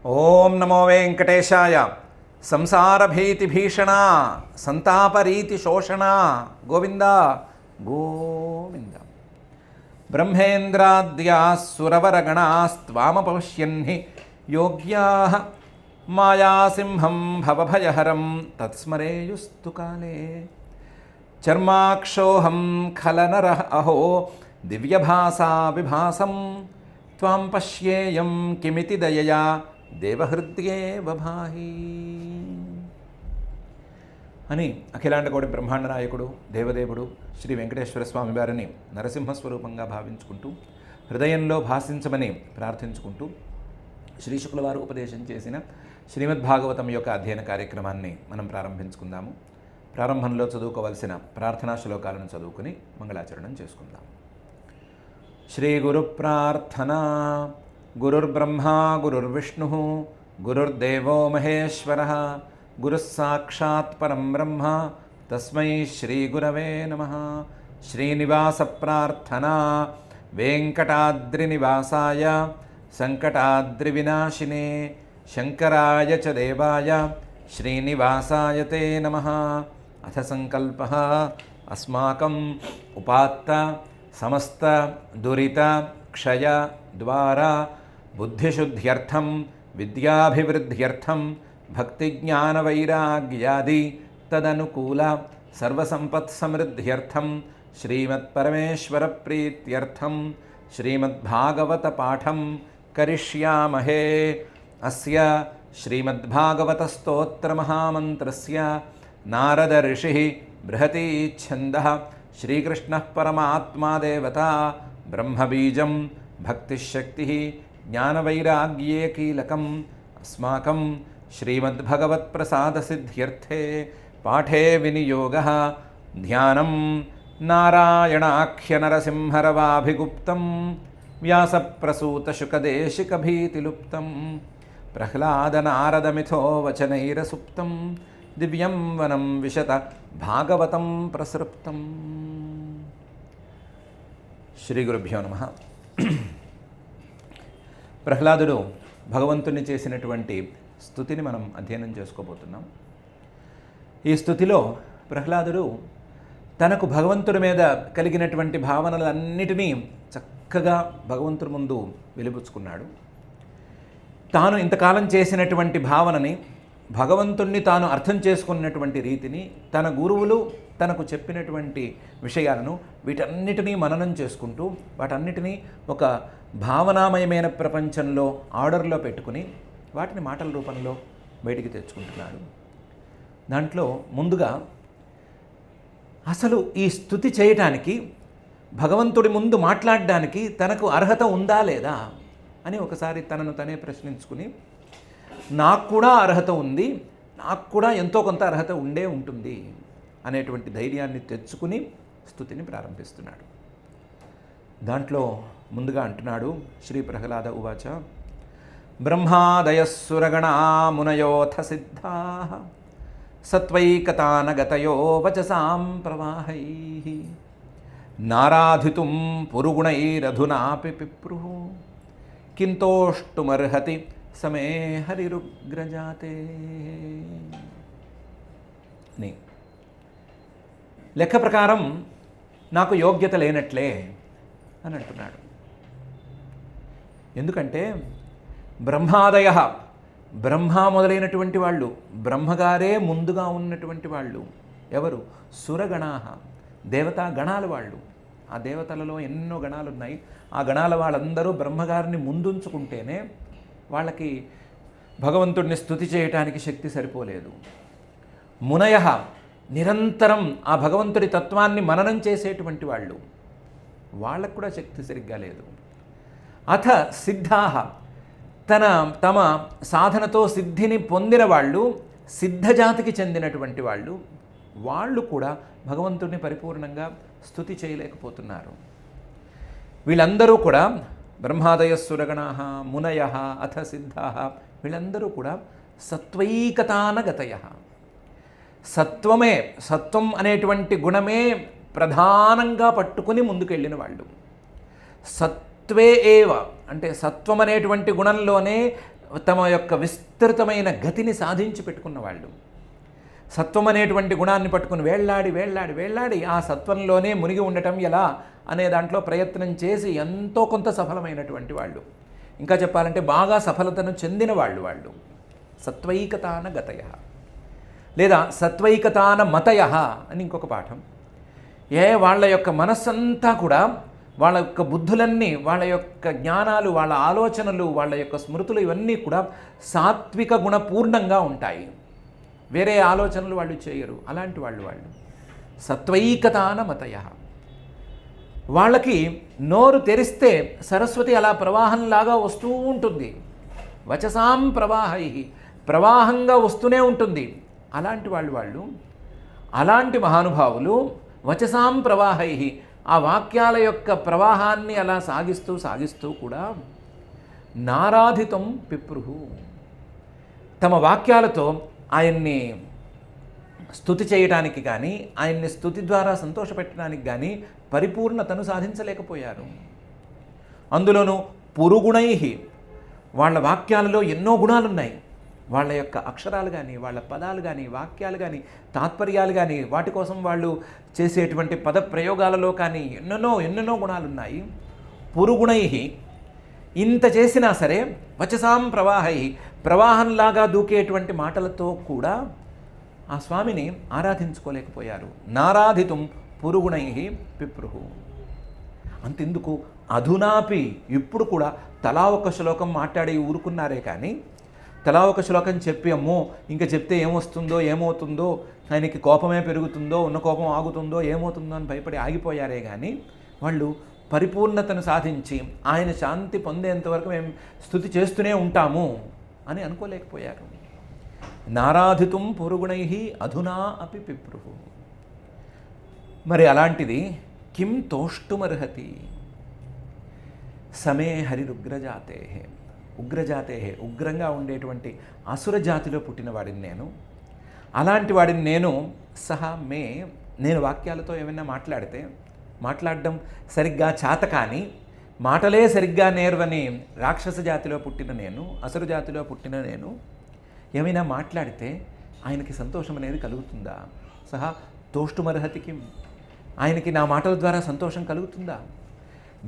ఓం నమో వెంకటేశాయ. సంసారభీతిభీషణ సంతాపరీతి శోషణ గోవింద గోవింద. బ్రహ్మేంద్రాద్యాసురవరగణాస్త్వామపశ్యన్హి యోగ్యాః మాయాసింహం భవభయహరం తత్స్మరేయుస్తు కాలే. చర్మాక్షోహం ఖలనరః అహో దివ్యభాసా విభాసం త్వాం పశ్యేయం కిమితి దయయా దేవహృద్యేవ భాహి అని అఖిలాండకోటి బ్రహ్మాండ నాయకుడు దేవదేవుడు శ్రీ వెంకటేశ్వర స్వామి వారిని నరసింహస్వరూపంగా భావించుకుంటూ హృదయంలో భాషించమని ప్రార్థించుకుంటూ శ్రీ శుక్లవారు ఉపదేశం చేసిన శ్రీమద్భాగవతం యొక్క అధ్యయన కార్యక్రమాన్ని మనం ప్రారంభించుకుందాము. ప్రారంభంలో చదువుకోవలసిన ప్రార్థనా శ్లోకాలను చదువుకుని మంగళాచరణం చేసుకుందాం. శ్రీ గురు ప్రార్థన. గురుర్బ్రహ్మా గురుర్విష్ణుః గురుర్దేవో మహేశ్వరః గురుః సాక్షాత్ పరం బ్రహ్మ తస్మై శ్రీ గురవే నమః. శ్రీనివాస ప్రార్థన. వెంకటాద్రినివాసాయ సంకటాద్రి వినాశినే శంకరాయ చ దేవాయ శ్రీనివాసాయ తే నమః. అథ సంకల్పః అస్మాకం ఉపాత్త సమస్త దురిత క్షయ ద్వారా బుద్ధిశుద్ధ్యర్థం విద్యాభివృద్ధ్యర్థం భక్తిజ్ఞానవైరాగ్యాది తదనుకూల సర్వసంపత్సమృద్ధ్యర్థం శ్రీమత్పరమేశ్వర ప్రీత్యర్థం శ్రీమద్భాగవత పాఠం కరిష్యామహే. అస్య శ్రీమద్భాగవత స్తోత్ర మహామంత్రస్య నారద ఋషిః బృహతి ఛందః శ్రీకృష్ణః పరమాత్మా దేవతా బ్రహ్మబీజం భక్తిశక్తిః జ్ఞానవైరాగ్యే కీలకం. అస్మాకం శ్రీమద్భగవత్ప్రసాదసిద్ధ్యర్థే పాఠే వినియోగः ధ్యానం నారాయణాఖ్యనరసింహరవాభిగుప్తం వ్యాసప్రసూతశుకదేశికభీతిలుప్తం ప్రహ్లాదనారదమిథో వచనైరసుప్తం దివ్యం వనం విశత భాగవతం ప్రసృప్తం. శ్రీ గురుభ్యో నమః. ప్రహ్లాదుడు భగవంతుని చేసినటువంటి స్తుతిని మనం అధ్యయనం చేసుకోబోతున్నాం. ఈ స్తుతిలో ప్రహ్లాదుడు తనకు భగవంతుడి మీద కలిగినటువంటి భావనలన్నిటినీ చక్కగా భగవంతుడి ముందు వెలిబుచ్చుకున్నాడు. తాను ఇంతకాలం చేసినటువంటి భావనని, భగవంతుణ్ణి తాను అర్థం చేసుకున్నటువంటి రీతిని, తన గురువులు తనకు చెప్పినటువంటి విషయాలను వీటన్నిటినీ మననం చేసుకుంటూ వాటన్నిటినీ ఒక భావనామయమైన ప్రపంచంలో ఆర్డర్లో పెట్టుకుని వాటిని మాటల రూపంలో బయటికి తెచ్చుకుంటున్నాడు. దాంట్లో ముందుగా అసలు ఈ స్తుతి చేయటానికి, భగవంతుడి ముందు మాట్లాడడానికి తనకు అర్హత ఉందా లేదా అని ఒకసారి తనను తనే ప్రశ్నించుకుని, నాకు కూడా అర్హత ఉంది, నాకు కూడా ఎంతో కొంత అర్హత ఉండే ఉంటుంది అనేటువంటి ధైర్యాన్ని తెచ్చుకుని స్తుతిని ప్రారంభిస్తున్నాడు. దాంట్లో ముందుగా అంటున్నాడు శ్రీ ప్రహ్లాద ఉవాచ. బ్రహ్మాదయస్సురగణా మునయోథ సిద్ధాః సత్వైకతానగతయో వచసాం ప్రవాహైః నారాధితుం పురుగుణైరధునాపి పిప్రుః కింతోష్టుమర్హతి సమే హరిరుగ్రజాతే. లెక్క ప్రకారం నాకు యోగ్యత లేనట్లే అని అంటున్నాడు. ఎందుకంటే బ్రహ్మాదయ, బ్రహ్మ మొదలైనటువంటి వాళ్ళు, బ్రహ్మగారే ముందుగా ఉన్నటువంటి వాళ్ళు ఎవరు? సురగణాః, దేవతా గణాల వాళ్ళు. ఆ దేవతలలో ఎన్నో గణాలు ఉన్నాయి. ఆ గణాల వాళ్ళందరూ బ్రహ్మగారిని ముందుంచుకుంటేనే వాళ్ళకి భగవంతుడిని స్తుతి చేయటానికి శక్తి సరిపోలేదు. మునయః, నిరంతరం ఆ భగవంతుడి తత్వాన్ని మననం చేసేటువంటి వాళ్ళు, వాళ్ళకు కూడా శక్తి సరిగ్గా లేదు. అథ సిద్ధాః, తమ సాధనతో సిద్ధిని పొందిన వాళ్ళు, సిద్ధజాతికి చెందినటువంటి వాళ్ళు, వాళ్ళు కూడా భగవంతుడిని పరిపూర్ణంగా స్తుతి చేయలేకపోతున్నారు. వీళ్ళందరూ కూడా బ్రహ్మాదయస్సురగణాః మునయః అథ సిద్ధాః, వీళ్ళందరూ కూడా సత్వైకతానగతయః. సత్వమే, సత్వం అనేటువంటి గుణమే ప్రధానంగా పట్టుకుని ముందుకెళ్ళిన వాళ్ళు. సత్వే ఏవ అంటే సత్వం అనేటువంటి గుణంలోనే తమ యొక్క విస్తృతమైన గతిని సాధించి పెట్టుకున్న వాళ్ళు. సత్వం అనేటువంటి గుణాన్ని పట్టుకుని వేళ్లాడి వేళ్లాడి వేళ్లాడి ఆ సత్వంలోనే మునిగి ఉండటం ఎలా అనే దాంట్లో ప్రయత్నం చేసి ఎంతో కొంత సఫలమైనటువంటి వాళ్ళు. ఇంకా చెప్పాలంటే బాగా సఫలతను చెందిన వాళ్ళు సత్వైకతాన గతయ లేదా సత్వైకతాన మతయ అని ఇంకొక పాఠం. వాళ్ళ యొక్క మనస్సంతా కూడా, వాళ్ళ యొక్క బుద్ధులన్నీ, వాళ్ళ యొక్క జ్ఞానాలు, వాళ్ళ ఆలోచనలు, వాళ్ళ యొక్క స్మృతులు ఇవన్నీ కూడా సాత్విక గుణపూర్ణంగా ఉంటాయి. వేరే ఆలోచనలు వాళ్ళు చేయరు. అలాంటి వాళ్ళు సత్వైకతాన మతయ. వాళ్ళకి నోరు తెరిస్తే సరస్వతి అలా ప్రవాహంలాగా వస్తూ ఉంటుంది. వచసాం ప్రవాహై, ప్రవాహంగా వస్తూనే ఉంటుంది. అలాంటి వాళ్ళు అలాంటి మహానుభావులు వచసాం ప్రవాహై, ఆ వాక్యాల యొక్క ప్రవాహాన్ని అలా సాగిస్తూ కూడా నారాధితం పిప్రుహు, తమ వాక్యాలతో ఆయన్ని స్తుతి చేయడానికి కానీ, ఆయన్ని స్తుతి ద్వారా సంతోషపెట్టడానికి కానీ పరిపూర్ణతను సాధించలేకపోయారు. అందులోనూ పురుగుణై, వాళ్ళ వాక్యాలలో ఎన్నో గుణాలున్నాయి. వాళ్ళ యొక్క అక్షరాలు కానీ, వాళ్ళ పదాలు కానీ, వాక్యాలు కానీ, తాత్పర్యాలు కానీ, వాటి కోసం వాళ్ళు చేసేటువంటి పద ప్రయోగాలలో కానీ ఎన్నెన్నో గుణాలున్నాయి. పురుగుణై, ఇంత చేసినా సరే వచసాం ప్రవాహై, ప్రవాహంలాగా దూకేటువంటి మాటలతో కూడా ఆ స్వామిని ఆరాధించుకోలేకపోయారు. నారాధితుం పురుగుణై పిప్రుహు. అంతెందుకు, అధునాపి, ఇప్పుడు కూడా తలా ఒక శ్లోకం మాట్లాడి ఊరుకున్నారే కానీ, తలా ఒక శ్లోకం చెప్పి అమ్మో ఇంకా చెప్తే ఏమొస్తుందో ఏమవుతుందో, ఆయనకి కోపమే పెరుగుతుందో, ఉన్న కోపం ఆగుతుందో ఏమవుతుందో అని భయపడి ఆగిపోయారే కానీ, వాళ్ళు పరిపూర్ణతను సాధించి ఆయన శాంతి పొందేంతవరకు మేము స్తుతి చేస్తూనే ఉంటాము అని అనుకోలేకపోయారు. నారాధితుం పురుగుణై అధునా అపి పిప్రుహు. మరి అలాంటిది కిం తోష్టుమర్హతి సమే హరిరుగ్రజాతే, ఉగ్రంగా ఉండేటువంటి అసుర జాతిలో పుట్టిన వాడిని నేను. అలాంటి వాడిని నేను వాక్యాలతో ఏమైనా మాట్లాడడం సరిగ్గా చేత కానీ, మాటలే సరిగ్గా నేర్వని రాక్షస జాతిలో పుట్టిన నేను, అసుర జాతిలో పుట్టిన నేను ఏమైనా మాట్లాడితే ఆయనకి సంతోషం అనేది కలుగుతుందా? తోష్టుమర్హతికి, ఆయనకి నా మాటల ద్వారా సంతోషం కలుగుతుందా?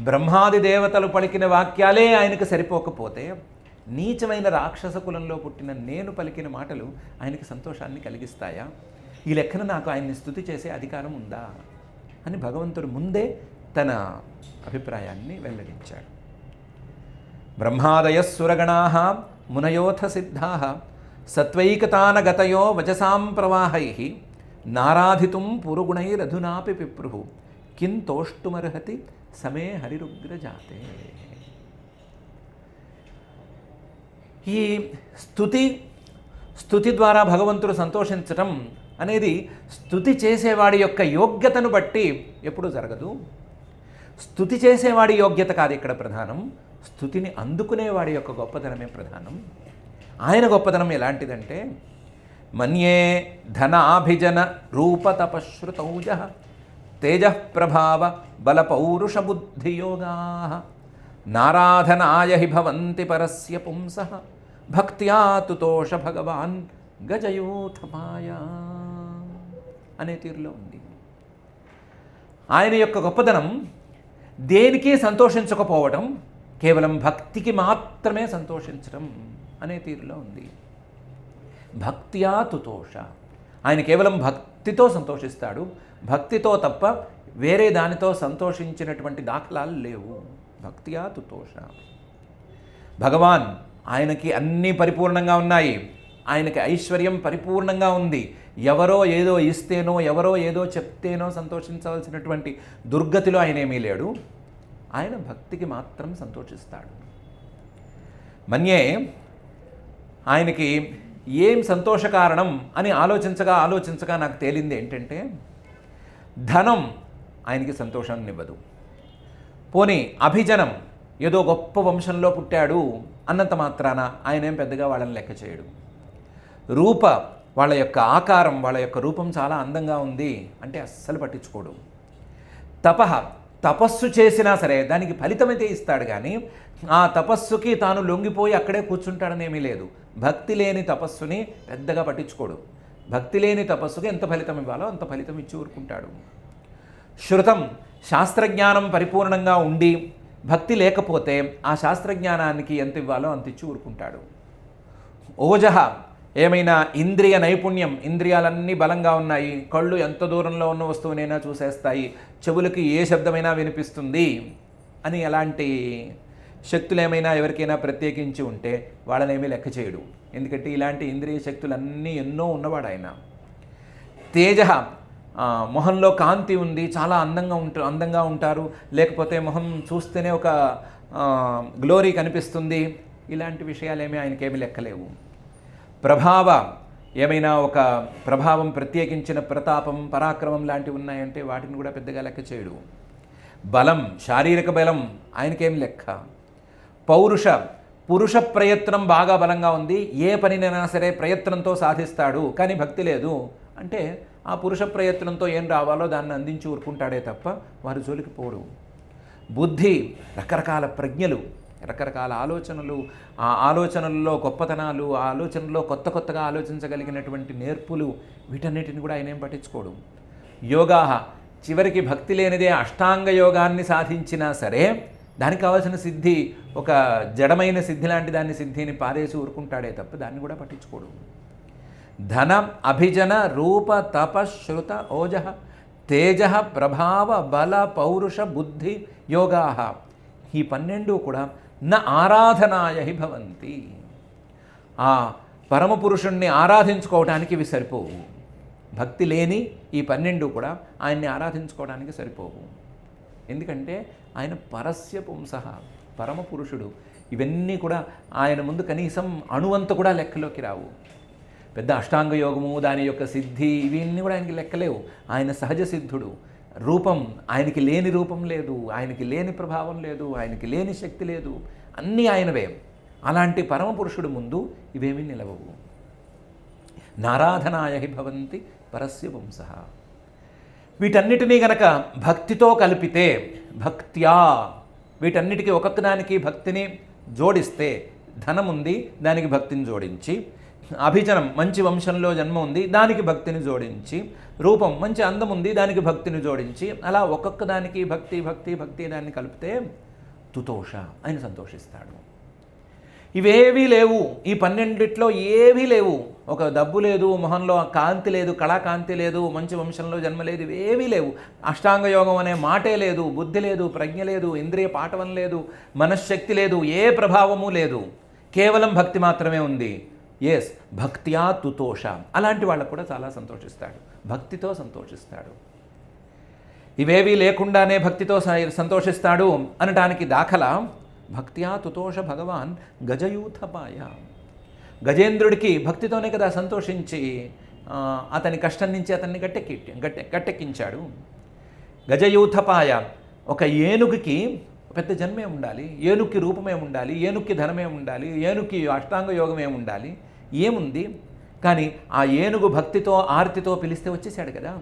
బ్రహ్మాది దేవతలు పలికిన వాక్యాలే ఆయనకు సరిపోకపోతే నీచమైన రాక్షస కులంలో పుట్టిన నేను పలికిన మాటలు ఆయనకి సంతోషాన్ని కలిగిస్తాయా? ఈ లెక్కన నాకు ఆయన్ని స్తుతి చేసే అధికారం ఉందా అని భగవంతుడు ముందే తన అభిప్రాయాన్ని వెల్లడించాడు. బ్రహ్మాదయ సురగణాః మునయోథ సిద్ధాః సత్వైకతాన గతయో వచసాం ప్రవాహైః నారాధితుం పురుగుణైరధునాపి పిప్రుః కిం తోష్టుమర్హతి సమే హరిరుగ్రజాతే. ఈ స్తుతి ద్వారా భగవంతుడు సంతోషించటం అనేది స్తుతి చేసేవాడి యొక్క యోగ్యతను బట్టి ఎప్పుడూ జరగదు. స్తుతి చేసేవాడి యోగ్యత కాదు ఇక్కడ ప్రధానం, స్తుతిని అందుకునేవాడి యొక్క గొప్పతనమే ప్రధానం. ఆయన గొప్పతనం ఎలాంటిదంటే, మన్యే ధనాభిజన రూపతపశ్రుతౌజ తేజః ప్రభావ బలపౌరుష బుద్ధియోగా నారాధనాయ హి భవంతి పరస్య పుంసః భక్త్యా తుతోష భగవాన్ గజయూథమాయ అనే తీరులో ఉంది. ఆయన యొక్క గొప్పదనం దేనికి సంతోషించకపోవడం, కేవలం భక్తికి మాత్రమే సంతోషించడం అనే తీరులో ఉంది. భక్త్యా తుతోష, ఆయన కేవలం భక్తితో సంతోషిస్తాడు. భక్తితో తప్ప వేరే దానితో సంతోషించినటువంటి దాఖలాలు లేవు. భక్త్యా తుతోష. భగవాన్, ఆయనకి అన్నీ పరిపూర్ణంగా ఉన్నాయి, ఆయనకి ఐశ్వర్యం పరిపూర్ణంగా ఉంది. ఎవరో ఏదో ఇస్తేనో, ఎవరో ఏదో చెప్తేనో సంతోషించవలసినటువంటి దుర్గతిలో ఆయన ఏమీ లేడు. ఆయన భక్తికి మాత్రం సంతోషిస్తాడు. మన్యే, ఆయనకి ఏం సంతోష కారణం అని ఆలోచించగా నాకు తేలింది ఏంటంటే, ధనం ఆయనకి సంతోషాన్ని ఇవ్వదు. పోనీ అభిజనం, ఏదో గొప్ప వంశంలో పుట్టాడు అన్నంత మాత్రాన ఆయన ఏం పెద్దగా వాళ్ళని లెక్క చేయడు. రూప, వాళ్ళ యొక్క ఆకారం, వాళ్ళ యొక్క రూపం చాలా అందంగా ఉంది అంటే అస్సలు పట్టించుకోడు. తపః, తపస్సు చేసినా సరే దానికి ఫలితమైతే ఇస్తాడు, కానీ ఆ తపస్సుకి తాను లొంగిపోయి అక్కడే కూర్చుంటాడనేమీ లేదు. భక్తి లేని తపస్సుని పెద్దగా పట్టించుకోడు. భక్తి లేని తపస్సుకి ఎంత ఫలితం ఇవ్వాలో అంత ఫలితం ఇచ్చి ఊరుకుంటాడు. శృతం, శాస్త్రజ్ఞానం పరిపూర్ణంగా ఉండి భక్తి లేకపోతే ఆ శాస్త్రజ్ఞానానికి ఎంత ఇవ్వాలో అంత ఇచ్చి ఊరుకుంటాడు. ఓజహ, ఏమైనా ఇంద్రియ నైపుణ్యం, ఇంద్రియాలన్నీ బలంగా ఉన్నాయి, కళ్ళు ఎంత దూరంలో ఉన్న వస్తువునైనా చూసేస్తాయి, చెవులకి ఏ శబ్దమైనా వినిపిస్తుంది అని ఎలాంటి శక్తులు ఏమైనా ఎవరికైనా ప్రత్యేకించి ఉంటే వాళ్ళనేమీ లెక్క చేయడు. ఎందుకంటే ఇలాంటి ఇంద్రియ శక్తులన్నీ ఎన్నో ఉన్నవాడు ఆయన. తేజ, మొహంలో కాంతి ఉంది, చాలా అందంగా ఉంటారు, లేకపోతే మొహం చూస్తేనే ఒక గ్లోరీ కనిపిస్తుంది, ఇలాంటి విషయాలేమీ ఆయనకేమీ లెక్కలేవు. ప్రభావ, ఏమైనా ఒక ప్రభావం, ప్రత్యేకించిన ప్రతాపం, పరాక్రమం లాంటివి ఉన్నాయంటే వాటిని కూడా పెద్దగా లెక్క చేయడు. బలం, శారీరక బలం ఆయనకేం లెక్క. పౌరుష, పురుష ప్రయత్నం బాగా బలంగా ఉంది, ఏ పనినైనా సరే ప్రయత్నంతో సాధిస్తాడు, కానీ భక్తి లేదు అంటే ఆ పురుష ప్రయత్నంతో ఏం రావాలో దాన్ని అందించి ఊరుకుంటాడే తప్ప వారు జోలికి పోడు. బుద్ధి, రకరకాల ప్రజ్ఞలు, రకరకాల ఆలోచనలు, ఆ ఆలోచనల్లో గొప్పతనాలు, ఆ ఆలోచనల్లో కొత్తగా ఆలోచించగలిగినటువంటి నేర్పులు, వీటన్నిటిని కూడా ఆయన ఏం పట్టించుకోడు. యోగా, చివరికి భక్తి లేనిదే అష్టాంగ యోగాన్ని సాధించినా సరే దానికి కావాల్సిన సిద్ధి ఒక జడమైన సిద్ధి లాంటి దాన్ని సిద్ధిని పారేసి ఊరుకుంటాడే తప్ప దాన్ని కూడా పట్టించుకోడు. ధన, అభిజన, రూప, తప, శ్రుత, ఓజ, తేజ, ప్రభావ, బల, పౌరుష, బుద్ధి, యోగా, ఈ 12 కూడా న ఆరాధనాయ హి భవంతి. ఆ పరమపురుషుణ్ణి ఆరాధించుకోవడానికి ఇవి సరిపోవు. భక్తి లేని ఈ 12 కూడా ఆయన్ని ఆరాధించుకోవడానికి సరిపోవు. ఎందుకంటే ఆయన పరస్య పుంసః, పరమపురుషుడు. ఇవన్నీ కూడా ఆయన ముందు కనీసం అణువంత కూడా లెక్కలోకి రావు. పెద్ద అష్టాంగ యోగము, దాని యొక్క సిద్ధి, ఇవన్నీ కూడా ఆయనకి లెక్కలేవు. ఆయన సహజ సిద్ధుడు. రూపం, ఆయనకి లేని రూపం లేదు, ఆయనకి లేని ప్రభావం లేదు, ఆయనకి లేని శక్తి లేదు, అన్నీ ఆయనవే. అలాంటి పరమపురుషుడు ముందు ఇవేమీ నిలవవు. నారాధనాయ హి భవంతి పరస్య పుంసః. వీటన్నిటినీ గనక భక్తితో కలిపితే, భక్త్యా, వీటన్నిటికీ ఒక్కొక్కదానికి భక్తిని జోడిస్తే, ధనం ఉంది దానికి భక్తిని జోడించి, అభిజనం, మంచి వంశంలో జన్మ ఉంది దానికి భక్తిని జోడించి, రూపం, మంచి అందం ఉంది దానికి భక్తిని జోడించి, అలా ఒక్కొక్క దానికి భక్తి భక్తి భక్తి దాన్ని కలిపితే తుతోష, ఆయన సంతోషిస్తాడు. ఇవేవీ లేవు, ఈ 12 ఏవీ లేవు. ఒక డబ్బు లేదు, మొహంలో కాంతి లేదు, కళాకాంతి లేదు, మంచి వంశంలో జన్మ లేదు, ఇవేవీ లేవు. అష్టాంగ యోగం అనే మాటే లేదు, బుద్ధి లేదు, ప్రజ్ఞ లేదు, ఇంద్రియ పాఠవం లేదు, మనశ్శక్తి లేదు, ఏ ప్రభావము లేదు, కేవలం భక్తి మాత్రమే ఉంది. ఎస్, భక్త్యా తుతోష. అలాంటి వాళ్ళకు కూడా చాలా సంతోషిస్తాడు, భక్తితో సంతోషిస్తాడు. ఇవేవీ లేకుండానే భక్తితో సంతోషిస్తాడు అనటానికి దాఖలా భక్త్యా తుతోష భగవాన్ గజయూథపాయ. గజేంద్రుడికి భక్తితోనే కదా సంతోషించి అతని కష్టం నుంచి అతన్ని గట్టెక్కించాడు. గజయూథపాయ, ఒక ఏనుగుకి పెద్ద జన్మే ఉండాలి, ఏనుగుకి రూపమే ఉండాలి, ఏనుగుకి ధనమే ఉండాలి, ఏనుగుకి అష్టాంగ యోగమే ఉండాలి, ఏముంది? కానీ ఆ ఏనుగు భక్తితో ఆర్తితో పిలిస్తే వచ్చేసాడు కదా,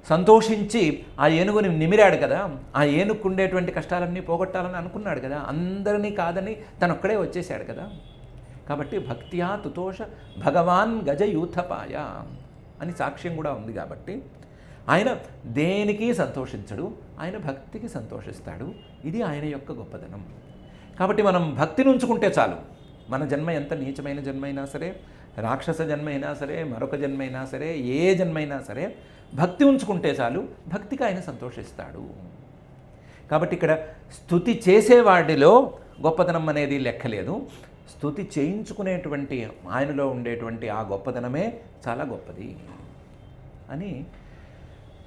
సంతోషించి ఆ ఏనుగుని నిమిరాడు కదా, ఆ ఏనుగుకు ఉండేటువంటి కష్టాలన్నీ పోగొట్టాలని అనుకున్నాడు కదా, అందరినీ కాదని తనొక్కడే వచ్చేసాడు కదా. కాబట్టి భక్త్యా తుతోష భగవాన్ గజయూథపాయ అని సాక్ష్యం కూడా ఉంది. కాబట్టి ఆయన దేనికి సంతోషించడు, ఆయన భక్తికి సంతోషిస్తాడు. ఇది ఆయన యొక్క గొప్పదనం. కాబట్టి మనం భక్తిని ఉంచుకుంటే చాలు. మన జన్మ ఎంత నీచమైన జన్మైనా సరే, రాక్షస జన్మైనా సరే, మరొక జన్మైనా సరే, ఏ జన్మైనా సరే, భక్తి ఉంచుకుంటే చాలు, భక్తికి ఆయన సంతోషిస్తాడు. కాబట్టి ఇక్కడ స్తుతి చేసేవాడిలో గొప్పతనం అనేది లెక్కలేదు. స్తుతి చేయించుకునేటువంటి ఆయనలో ఉండేటువంటి ఆ గొప్పతనమే చాలా గొప్పది అని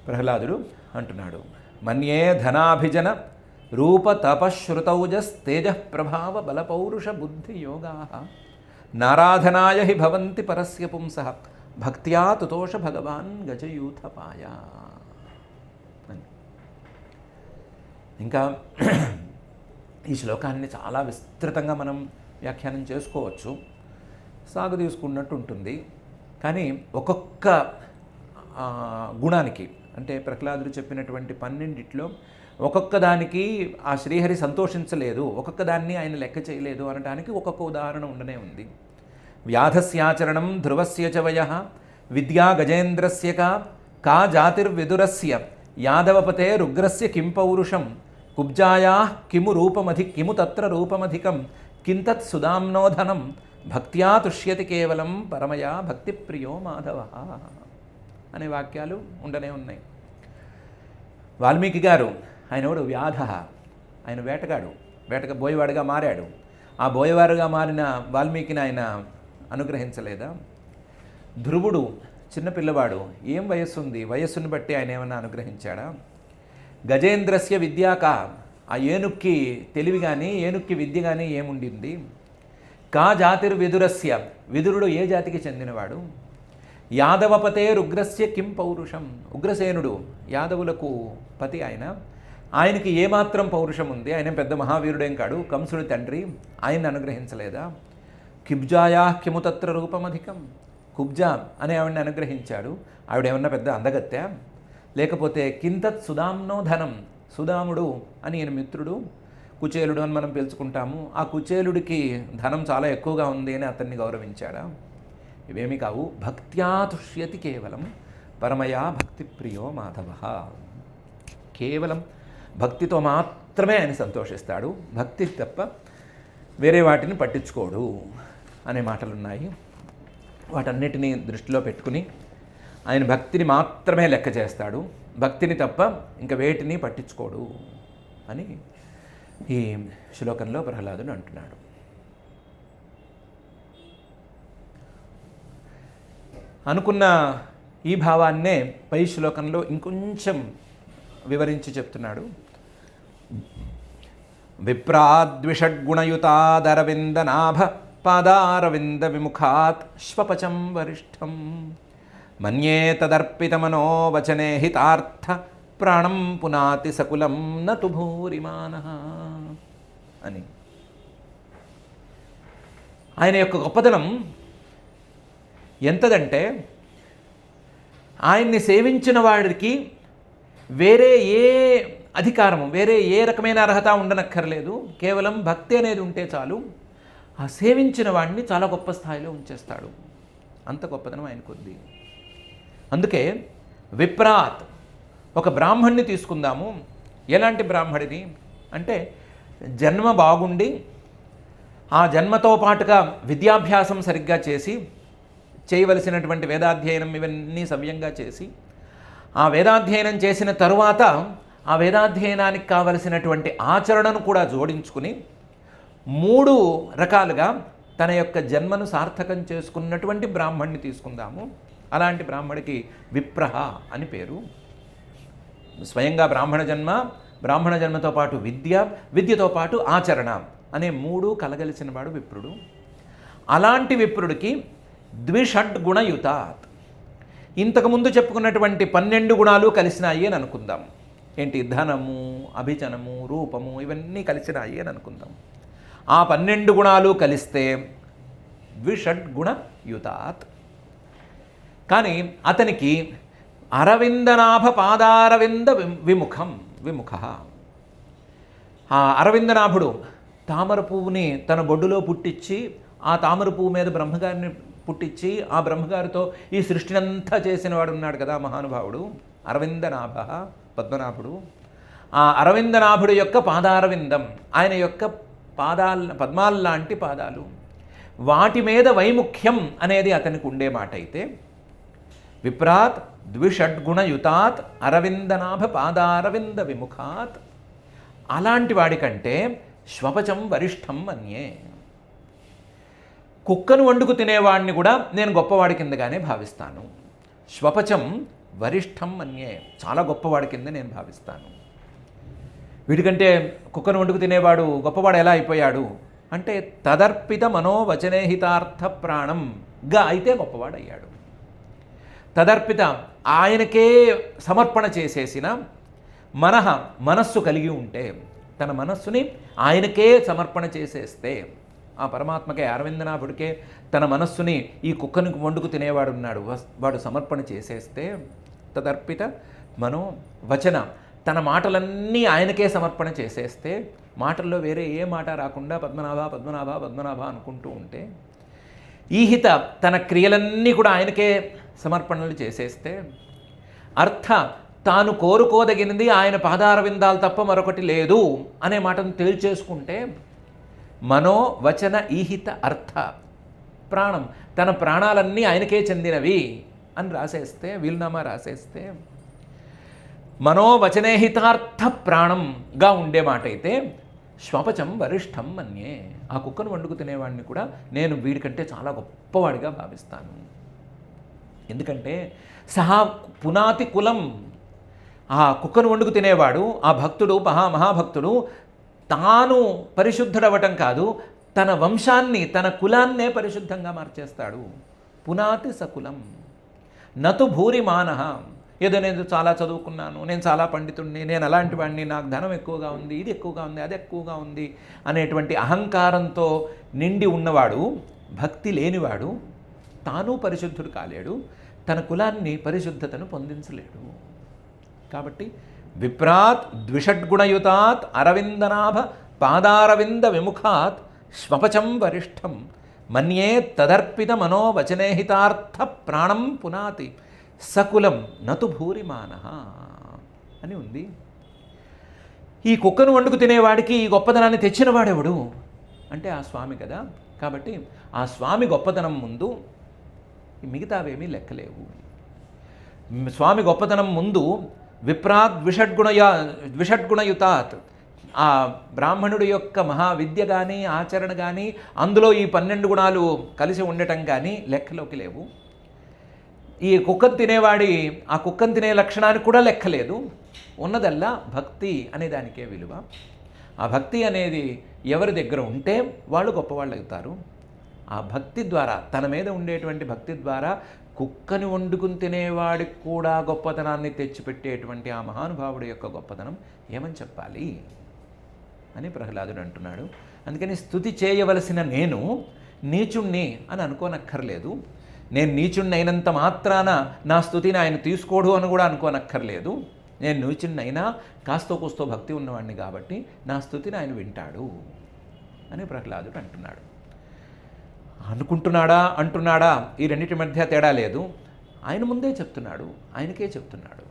ప్రహ్లాదుడు అంటున్నాడు. మన్యే ధనాభిజన రూప తపశ్రుతౌజస్ తేజ ప్రభావ బల పౌరుష బుద్ధి యోగా నారాధనాయ హి భవంతి పరస్య పుంసః భక్త్యా తుతోష భగవాన్ గజయూథపాయ అని. ఇంకా ఈ శ్లోకాన్ని చాలా విస్తృతంగా మనం వ్యాఖ్యానం చేసుకోవచ్చు, సాగు తీసుకున్నట్టు ఉంటుంది. కానీ ఒక్కొక్క గుణానికి, అంటే ప్రహ్లాదుడు చెప్పినటువంటి 12లో ఒక్కొక్క దానికి ఆ శ్రీహరి సంతోషించలేదు, ఒక్కొక్క దాన్ని ఆయన లెక్క చేయలేదు అనడానికి ఒక్కొక్క ఉదాహరణ ఉండనే ఉంది. వ్యాధస్యాచరణం ధ్రువస్య చ వయః విద్యా గజేంద్రస్య కా జాతిర్విదురస్య యాదవపతే రుగ్రస్య కిం పౌరుషం కుబ్జాయా కిము తత్ర రూపమధికం కింతత్ సుదామ్నోధనం భక్త్యా తుష్యతి కేవలం పరమయా భక్తిప్రియో మాధవ అనే వాక్యాలు ఉండనే ఉన్నాయి. వాల్మీకి గారు ఆయనోడు వ్యాధ, ఆయన బోయవాడుగా మారాడు. ఆ బోయవాడుగా మారిన వాల్మీకిని ఆయన అనుగ్రహించలేదా? ధ్రువుడు చిన్నపిల్లవాడు, ఏం వయస్సు ఉంది, వయస్సును బట్టి ఆయన ఏమన్నా అనుగ్రహించాడా? గజేంద్రస్య విద్యాక, ఆ ఏనుక్కి తెలివి కానీ ఏనుక్కి విద్య కానీ ఏముండింది? కా జాతిర్విదురస్య, విదురుడు ఏ జాతికి చెందినవాడు? యాదవపతే రుగ్రస్య కిం పౌరుషం, ఉగ్రసేనుడు యాదవులకు పతి ఆయనకి ఏమాత్రం పౌరుషం ఉంది? ఆయన పెద్ద మహావీరుడేం కాడు, కంసుడి తండ్రి, ఆయన్ని అనుగ్రహించలేదా? కుబ్జాయా కిము తత్ర రూపమధికం, కుబ్జా అనే ఆవిడని అనుగ్రహించాడు. ఆవిడేమన్నా పెద్ద అందగత్తె? లేకపోతే కింతత్ సుదామ్నో ధనం, సుదాముడు అని ఈయన మిత్రుడు, కుచేలుడు అని మనం పిలుచుకుంటాము, ఆ కుచేలుడికి ధనం చాలా ఎక్కువగా ఉంది అని అతన్ని గౌరవించాడా? ఇవేమీ కావు. భక్త్యా తుష్యతి కేవలం పరమయా భక్తిప్రియో మాధవ, కేవలం భక్తితో మాత్రమే ఆయన సంతోషిస్తాడు, భక్తి తప్ప వేరే వాటిని పట్టించుకోడు అనే మాటలున్నాయి. వాటన్నిటినీ దృష్టిలో పెట్టుకుని ఆయన భక్తిని మాత్రమే లెక్క చేస్తాడు, భక్తిని తప్ప ఇంకా వేటిని పట్టించుకోడు అని ఈ శ్లోకంలో ప్రహ్లాదుడు అంటున్నాడు. అనుకున్న ఈ భావాన్నే పై శ్లోకంలో ఇంకొంచెం వివరించి చెప్తున్నాడు. విప్రాద్విషడ్గుణయుతాదరవిందనాభ పాదారవింద విముఖాత్ శ్వపచం వరిష్టం మన్యే తదర్పితమనో వచనే హితార్థ ప్రాణం పునాతి సకులం నతు భూరిమానః అని. ఆయన యొక్క గొప్పదనం ఎంతదంటే, ఆయన్ని సేవించిన వాడికి వేరే ఏ అధికారము, వేరే ఏ రకమైన అర్హత ఉండనక్కర్లేదు. కేవలం భక్తి అనేది ఉంటే చాలు, ఆ సేవించిన వాడిని చాలా గొప్ప స్థాయిలో ఉంచేస్తాడు. అంత గొప్పదనం ఆయన కొద్ది. అందుకే విప్రాత్, ఒక బ్రాహ్మణ్ణి తీసుకుందాము. ఎలాంటి బ్రాహ్మడిని అంటే, జన్మ బాగుండి ఆ జన్మతో పాటుగా విద్యాభ్యాసం సరిగ్గా చేసి, చేయవలసినటువంటి వేదాధ్యయనం ఇవన్నీ సవ్యంగా చేసి, ఆ వేదాధ్యయనం చేసిన తరువాత ఆ వేదాధ్యయనానికి కావలసినటువంటి ఆచరణను కూడా జోడించుకుని 3 రకాలుగా తన యొక్క జన్మను సార్థకం చేసుకున్నటువంటి బ్రాహ్మణ్ణి తీసుకుందాము. అలాంటి బ్రాహ్మడికి విప్రహ అని పేరు. స్వయంగా బ్రాహ్మణ జన్మతో పాటు విద్యతో పాటు ఆచరణ అనే 3 కలగలిసిన వాడు విప్రుడు. అలాంటి విప్రుడికి ద్విషడ్గుణయుతాత్, ఇంతకుముందు చెప్పుకున్నటువంటి 12 గుణాలు కలిసినాయి అని అనుకుందాం. ఏంటి? ధనము, అభిచనము, రూపము ఇవన్నీ కలిసినాయి అని అనుకుందాం. ఆ 12 గుణాలు కలిస్తే ద్విషడ్గుణయుతాత్. కానీ అతనికి అరవిందనాభ పాదారవింద విముఖ, ఆ అరవిందనాభుడు తామర పువ్వుని తన బొడ్డులో పుట్టించి, ఆ తామర పువ్వు మీద బ్రహ్మగారిని పుట్టించి, ఆ బ్రహ్మగారితో ఈ సృష్టినంతా చేసిన వాడు ఉన్నాడు కదా మహానుభావుడు అరవిందనాభ, పద్మనాభుడు. ఆ అరవిందనాభుడు యొక్క పాదారవిందం, ఆయన యొక్క పద్మాల్లాంటి పాదాలు, వాటి మీద వైముఖ్యం అనేది అతనికి ఉండే మాట అయితే, విప్రాత్ ద్విషడ్గుణయుతాత్ అరవిందనాభ పాదారవింద విముఖాత్, అలాంటి వాడికంటే శ్వపచం వరిష్టం మన్యే, కుక్కను వండుకు తినేవాడిని కూడా నేను గొప్పవాడి కిందగానే భావిస్తాను. శ్వపచం వరిష్టం మన్యే, చాలా గొప్పవాడి కింద నేను భావిస్తాను. వీడికంటే కుక్కను వండుకు తినేవాడు గొప్పవాడు ఎలా అయిపోయాడు అంటే, తదర్పిత మనోవచనేహితార్థ ప్రాణంగా అయితే గొప్పవాడయ్యాడు. తదర్పిత, ఆయనకే సమర్పణ చేసేసిన మనస్సు కలిగి ఉంటే, తన మనస్సుని ఆయనకే సమర్పణ చేసేస్తే, ఆ పరమాత్మకే, అరవిందనాభుడికే తన మనస్సుని ఈ కుక్కను వండుకు తినేవాడు ఉన్నాడు వాడు సమర్పణ చేసేస్తే, తదర్పిత మనో వచన, తన మాటలన్నీ ఆయనకే సమర్పణ చేసేస్తే, మాటల్లో వేరే ఏ మాట రాకుండా పద్మనాభ పద్మనాభ పద్మనాభ అనుకుంటూ ఉంటే, ఈహిత తన క్రియలన్నీ కూడా ఆయనకే సమర్పణలు చేసేస్తే, అర్థ తాను కోరుకోదగినది ఆయన పాదార విందాలు తప్ప మరొకటి లేదు అనే మాటను తేల్చేసుకుంటే, మనో వచన ఈహిత అర్థ ప్రాణం, తన ప్రాణాలన్నీ ఆయనకే చెందినవి అని రాసేస్తే, వీలునామా రాసేస్తే, మనోవచనేహితార్థ ప్రాణంగా ఉండే మాట అయితే, శ్వపచం వరిష్టం మన్యే, ఆ కుక్కను వండుకు తినేవాడిని కూడా నేను వీడికంటే చాలా గొప్పవాడిగా భావిస్తాను. ఎందుకంటే సహా పునాతి కులం, ఆ కుక్కను వండుకు తినేవాడు, ఆ భక్తుడు మహాభక్తుడు తాను పరిశుద్ధుడవటం కాదు, తన వంశాన్ని తన కులాన్నే పరిశుద్ధంగా మార్చేస్తాడు. పునాతి సకులం నతు భూరి మానహ, ఏదో నేను చాలా చదువుకున్నాను, నేను చాలా పండితుడిని, నేను అలాంటి వాడిని, నాకు ధనం ఎక్కువగా ఉంది, ఇది ఎక్కువగా ఉంది, అది ఎక్కువగా ఉంది అనేటువంటి అహంకారంతో నిండి ఉన్నవాడు, భక్తి లేనివాడు తాను పరిశుద్ధుడు కాలేడు, తన కులాన్ని పరిశుద్ధతను పొందించలేడు. కాబట్టి విప్రాత్ ద్విషడ్గుణయుతాత్ అరవిందనాభ పాదారవింద విముఖాత్ శ్వపచం వరిష్టం మన్యే తదర్పిత మనోవచనేహితార్థ ప్రాణం పునాతి సకులం నతు భూరిమానః అని ఉంది. ఈ కుక్కను వండుకు తినేవాడికి ఈ గొప్పదనాన్ని తెచ్చినవాడెవడు అంటే ఆ స్వామి కదా. కాబట్టి ఆ స్వామి గొప్పతనం ముందు మిగతావేమీ లెక్కలేవు. స్వామి గొప్పతనం ముందు విప్రాత్ ద్విషడ్గుణయుతాత్, ఆ బ్రాహ్మణుడి యొక్క మహావిద్య కానీ ఆచరణ కానీ అందులో ఈ 12 గుణాలు కలిసి ఉండటం కానీ లెక్కలోకి లేవు. ఈ కుక్కను తినేవాడి ఆ కుక్కను తినే లక్షణానికి కూడా లెక్కలేదు. ఉన్నదల్లా భక్తి అనే దానికే విలువ. ఆ భక్తి అనేది ఎవరి దగ్గర ఉంటే వాళ్ళు గొప్పవాళ్ళు అవుతారు. ఆ భక్తి ద్వారా, తన మీద ఉండేటువంటి భక్తి ద్వారా కుక్కని వండుకుని తినేవాడికి కూడా గొప్పతనాన్ని తెచ్చిపెట్టేటువంటి ఆ మహానుభావుడి యొక్క గొప్పతనం ఏమని చెప్పాలి అని ప్రహ్లాదుడు అంటున్నాడు. అందుకని స్తుతి చేయవలసిన నేను నీచుణ్ణి అని అనుకోనక్కర్లేదు. నేను నీచుణ్ణి అయినంత మాత్రాన నా స్తుతిని ఆయన తీసుకోడు అని కూడా అనుకోనక్కర్లేదు. నేను నీచుణ్ణైనా కాస్తో కూస్తో భక్తి ఉన్నవాడిని కాబట్టి నా స్తుతిని ఆయన వింటాడు అని ప్రహ్లాదుడు అంటున్నాడు. అనుకుంటున్నాడా అంటున్నాడా ఈ రెండింటి మధ్య తేడా లేదు. ఆయన ముందే చెప్తున్నాడు, ఆయనకే చెప్తున్నాడు.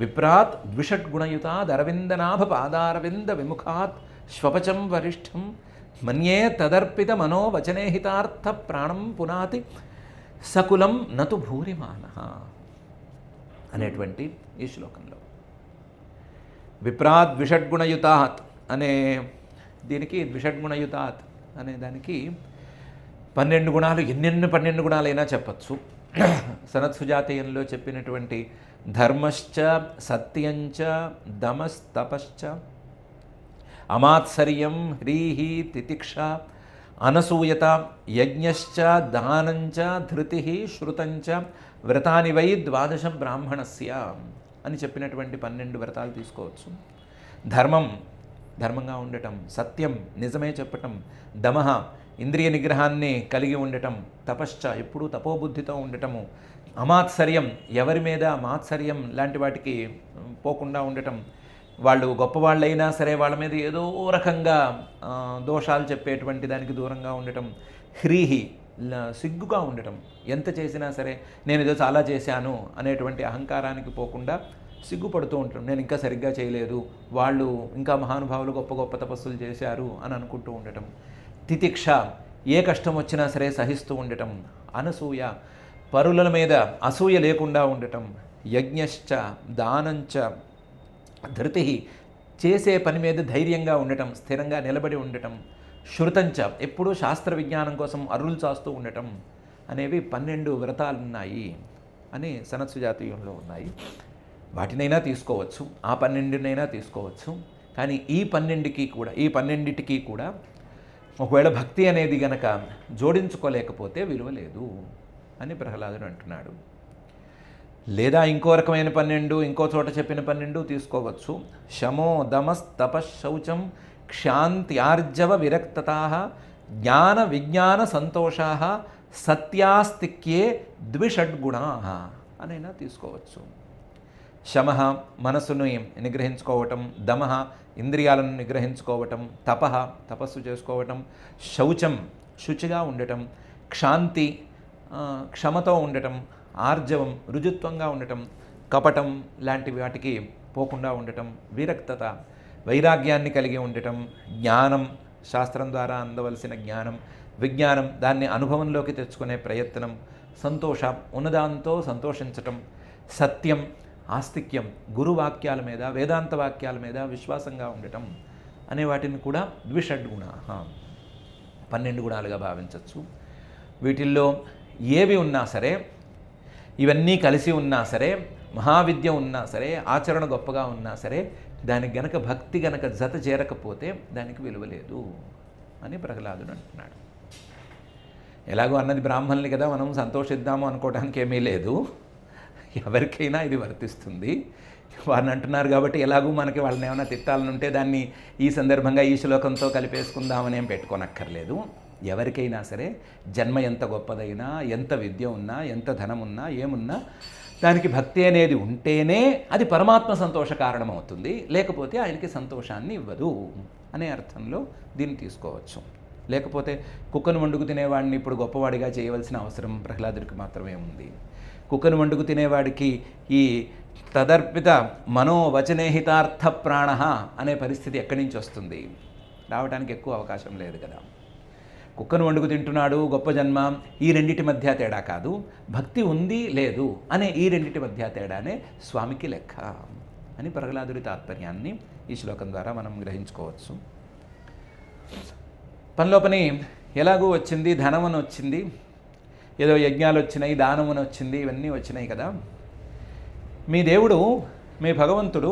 విప్రాత్ ద్విషడ్గుణయుతాద్ అరవిందనాభ పాదారవింద విముఖాత్ శ్వపచం వరిష్టం మన్యే తదర్పిత మనోవచనేహితార్థ ప్రాణం పునాతి సకులం నతు భూరిమానః అనేటువంటి ఈ శ్లోకంలో విప్రాత్ ద్విషడ్గుణయుతాత్ అనే దీనికి, ద్విషడ్గుణయుతాత్ అనే దానికి 12 గుణాలు, ఎన్నెన్ని 12 గుణాలైనా చెప్పచ్చు. సనత్సుజాతీయంలో చెప్పినటువంటి ధర్మశ్చ సత్యంచ దమస్తపశ్చ అమాత్సర్యం హ్రీహి తితిక్ష అనసూయత యజ్ఞశ్చ దానంచ ధృతి శృతంచ వ్రతాని వై 12 బ్రాహ్మణస్య అని చెప్పినటువంటి 12 వ్రతాలు తీసుకోవచ్చు. ధర్మంగా ఉండటం, సత్యం నిజమే చెప్పటం, దమః ఇంద్రియ నిగ్రహాన్ని కలిగి ఉండటం, తపశ్చ ఎప్పుడూ తపోబుద్ధితో ఉండటము, అమాత్సర్యం ఎవరి మీద మాత్సర్యం లాంటి వాటికి పోకుండా ఉండటం, వాళ్ళు గొప్పవాళ్ళైనా సరే వాళ్ళ మీద ఏదో రకంగా దోషాలు చెప్పేటువంటి దానికి దూరంగా ఉండటం, హ్రీహి సిగ్గుగా ఉండటం, ఎంత చేసినా సరే నేను ఏదో చాలా చేశాను అనేటువంటి అహంకారానికి పోకుండా సిగ్గుపడుతూ ఉండటం, నేను ఇంకా సరిగ్గా చేయలేదు, వాళ్ళు ఇంకా మహానుభావులు గొప్ప గొప్ప తపస్సులు చేశారు అని అనుకుంటూ ఉండటం, తితిక్ష ఏ కష్టం వచ్చినా సరే సహిస్తూ ఉండటం, అనసూయ పరుల మీద అసూయ లేకుండా ఉండటం, యజ్ఞశ్చ దానంచ ధృతి చేసే పని మీద ధైర్యంగా ఉండటం, స్థిరంగా నిలబడి ఉండటం, శృతంచ ఎప్పుడూ శాస్త్ర విజ్ఞానం కోసం అరులు చాస్తూ ఉండటం అనేవి 12 వ్రతాలున్నాయి అని సనత్సుజాతీయంలో ఉన్నాయి. వాటినైనా తీసుకోవచ్చు, ఆ 12నైనా తీసుకోవచ్చు. కానీ ఈ 12టికి కూడా ఒకవేళ భక్తి అనేది గనక జోడించుకోలేకపోతే విలువ లేదు అని ప్రహ్లాదుడు అంటున్నాడు. లేదా ఇంకో రకమైన 12, ఇంకో చోట చెప్పిన 12 తీసుకోవచ్చు. శమో దమస్తపశౌచం క్షాంత్యార్జవ విరక్తతాః జ్ఞాన విజ్ఞాన సంతోషాః సత్యాస్తిక్యే ద్విషడ్గుణాః అనైనా తీసుకోవచ్చు. శమః మనస్సును నిగ్రహించుకోవటం, దమః ఇంద్రియాలను నిగ్రహించుకోవటం, తపః తపస్సు చేసుకోవటం, శౌచం శుచిగా ఉండటం, క్షాంతి క్షమతో ఉండటం, ఆర్జవం రుజుత్వంగా ఉండటం, కపటం లాంటి వాటికి పోకుండా ఉండటం, విరక్తత వైరాగ్యాన్ని కలిగి ఉండటం, జ్ఞానం శాస్త్రం ద్వారా అందవలసిన జ్ఞానం, విజ్ఞానం దాన్ని అనుభవంలోకి తెచ్చుకునే ప్రయత్నం, సంతోషం ఉన్నదాంతో సంతోషించటం, సత్యం ఆస్తిక్యం గురువాక్యాల మీద వేదాంత వాక్యాల మీద విశ్వాసంగా ఉండటం అనే వాటిని కూడా ద్విషడ్గుణ 12 గుణాలుగా భావించవచ్చు. వీటిల్లో ఏవి ఉన్నా సరే, ఇవన్నీ కలిసి ఉన్నా సరే, మహావిద్య ఉన్నా సరే, ఆచరణ గొప్పగా ఉన్నా సరే, దానికి గనక భక్తి గనక జత చేరకపోతే దానికి విలువ లేదు అని ప్రహ్లాదుడు అంటున్నాడు. ఎలాగో అన్నది బ్రాహ్మణులు కదా, మనం సంతోషిద్దాము అనుకోవడానికి ఏమీ లేదు, ఎవరికైనా ఇది వర్తిస్తుంది. వారిని అంటున్నారు కాబట్టి ఎలాగూ మనకి వాళ్ళని ఏమైనా తిట్టాలనుంటే దాన్ని ఈ సందర్భంగా ఈ శ్లోకంతో కలిపేసుకుందామని ఏం పెట్టుకోనక్కర్లేదు. ఎవరికైనా సరే జన్మ ఎంత గొప్పదైనా, ఎంత విద్య ఉన్నా, ఎంత ధనం ఉన్నా, ఏమున్నా దానికి భక్తి అనేది ఉంటేనే అది పరమాత్మ సంతోష కారణమవుతుంది, లేకపోతే ఆయనకి సంతోషాన్ని ఇవ్వదు అనే అర్థంలో దీన్ని తీసుకోవచ్చు. లేకపోతే కుక్కను వండుకు తినేవాడిని ఇప్పుడు గొప్పవాడిగా చేయవలసిన అవసరం ప్రహ్లాదుడికి మాత్రమే ఉంది. కుక్కను వండుకు తినేవాడికి ఈ తదర్పిత మనోవచనేహితార్థ ప్రాణ అనే పరిస్థితి ఎక్కడి నుంచి వస్తుంది? రావడానికి ఎక్కువ అవకాశం లేదు కదా. కుక్కను వండుకు తింటున్నాడు, గొప్ప జన్మ, ఈ రెండిటి మధ్య తేడా కాదు, భక్తి ఉంది లేదు అనే ఈ రెండిటి మధ్య తేడానే స్వామికి లెక్క అని ప్రహ్లాదుడి తాత్పర్యాన్ని ఈ శ్లోకం ద్వారా మనం గ్రహించుకోవచ్చు. పనిలోపని ఎలాగూ వచ్చింది, ధనమని వచ్చింది, ఏదో యజ్ఞాలు వచ్చినాయి, దానమని వచ్చింది, ఇవన్నీ వచ్చినాయి కదా. మీ దేవుడు, మీ భగవంతుడు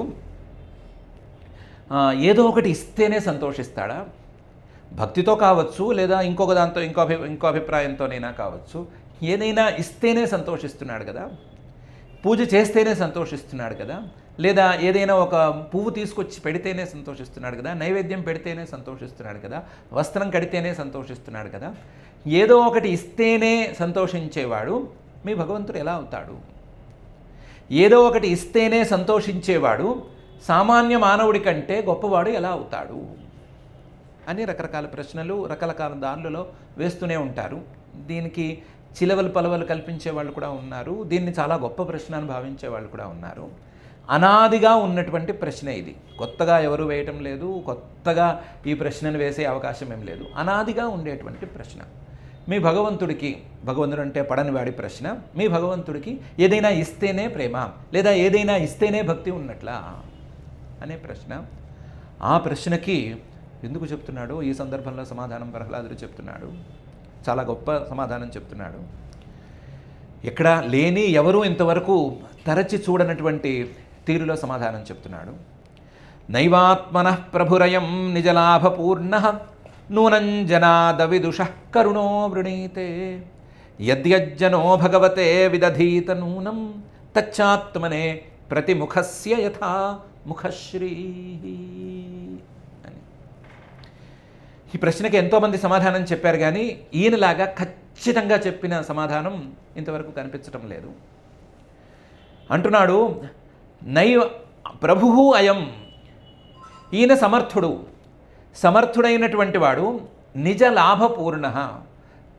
ఏదో ఒకటి ఇస్తేనే సంతోషిస్తాడా? భక్తితో కావచ్చు, లేదా ఇంకొక దాంతో ఇంకో అభిప్రాయంతోనైనా కావచ్చు, ఏదైనా ఇస్తేనే సంతోషిస్తున్నాడు కదా. పూజ చేస్తేనే సంతోషిస్తున్నాడు కదా, లేదా ఏదైనా ఒక పువ్వు తీసుకొచ్చి పెడితేనే సంతోషిస్తున్నాడు కదా, నైవేద్యం పెడితేనే సంతోషిస్తున్నాడు కదా, వస్త్రం కడితేనే సంతోషిస్తున్నాడు కదా. ఏదో ఒకటి ఇస్తేనే సంతోషించేవాడు మీ భగవంతుడు ఎలా అవుతాడు? ఏదో ఒకటి ఇస్తేనే సంతోషించేవాడు సామాన్య మానవుడి కంటే గొప్పవాడు ఎలా అవుతాడు అని రకరకాల ప్రశ్నలు రకరకాల దారులలో వేస్తూనే ఉంటారు. దీనికి చిలవలు పలవలు కల్పించే వాళ్ళు కూడా ఉన్నారు, దీన్ని చాలా గొప్ప ప్రశ్న అని భావించే వాళ్ళు కూడా ఉన్నారు. అనాదిగా ఉన్నటువంటి ప్రశ్న ఇది, కొత్తగా ఎవరు వేయటం లేదు, కొత్తగా ఈ ప్రశ్నను వేసే అవకాశం ఏం లేదు. అనాదిగా ఉండేటువంటి ప్రశ్న. మీ భగవంతుడికి, భగవంతుడు అంటే పడనివాడి ప్రశ్న, మీ భగవంతుడికి ఏదైనా ఇస్తేనే ప్రేమ, లేదా ఏదైనా ఇస్తేనే భక్తి ఉన్నట్లా అనే ప్రశ్న. ఆ ప్రశ్నకి ఎందుకు చెప్తున్నాడో ఈ సందర్భంలో సమాధానం ప్రహ్లాదుడు చెప్తున్నాడు. చాలా గొప్ప సమాధానం చెప్తున్నాడు. ఎక్కడ లేని, ఎవరూ ఇంతవరకు తరచి చూడనటువంటి తీరులో సమాధానం చెప్తున్నాడు. నైవాత్మన ప్రభురయం నిజలాభపూర్ణ నూనం జనాద విదుష కరుణో వృణీతే యద్యజ్జనో భగవతే విదధీత నూనం తచ్చాత్మనే ప్రతిముఖస్య యథా ముఖశ్రీ అని. ఈ ప్రశ్నకి ఎంతోమంది సమాధానం చెప్పారు, కానీ ఈయనలాగా ఖచ్చితంగా చెప్పిన సమాధానం ఇంతవరకు కనిపించటం లేదు. అంటున్నాడు, నైవ ప్రభువు అయం, ఈయన సమర్థుడు, సమర్థుడైనటువంటి వాడు, నిజ లాభపూర్ణ,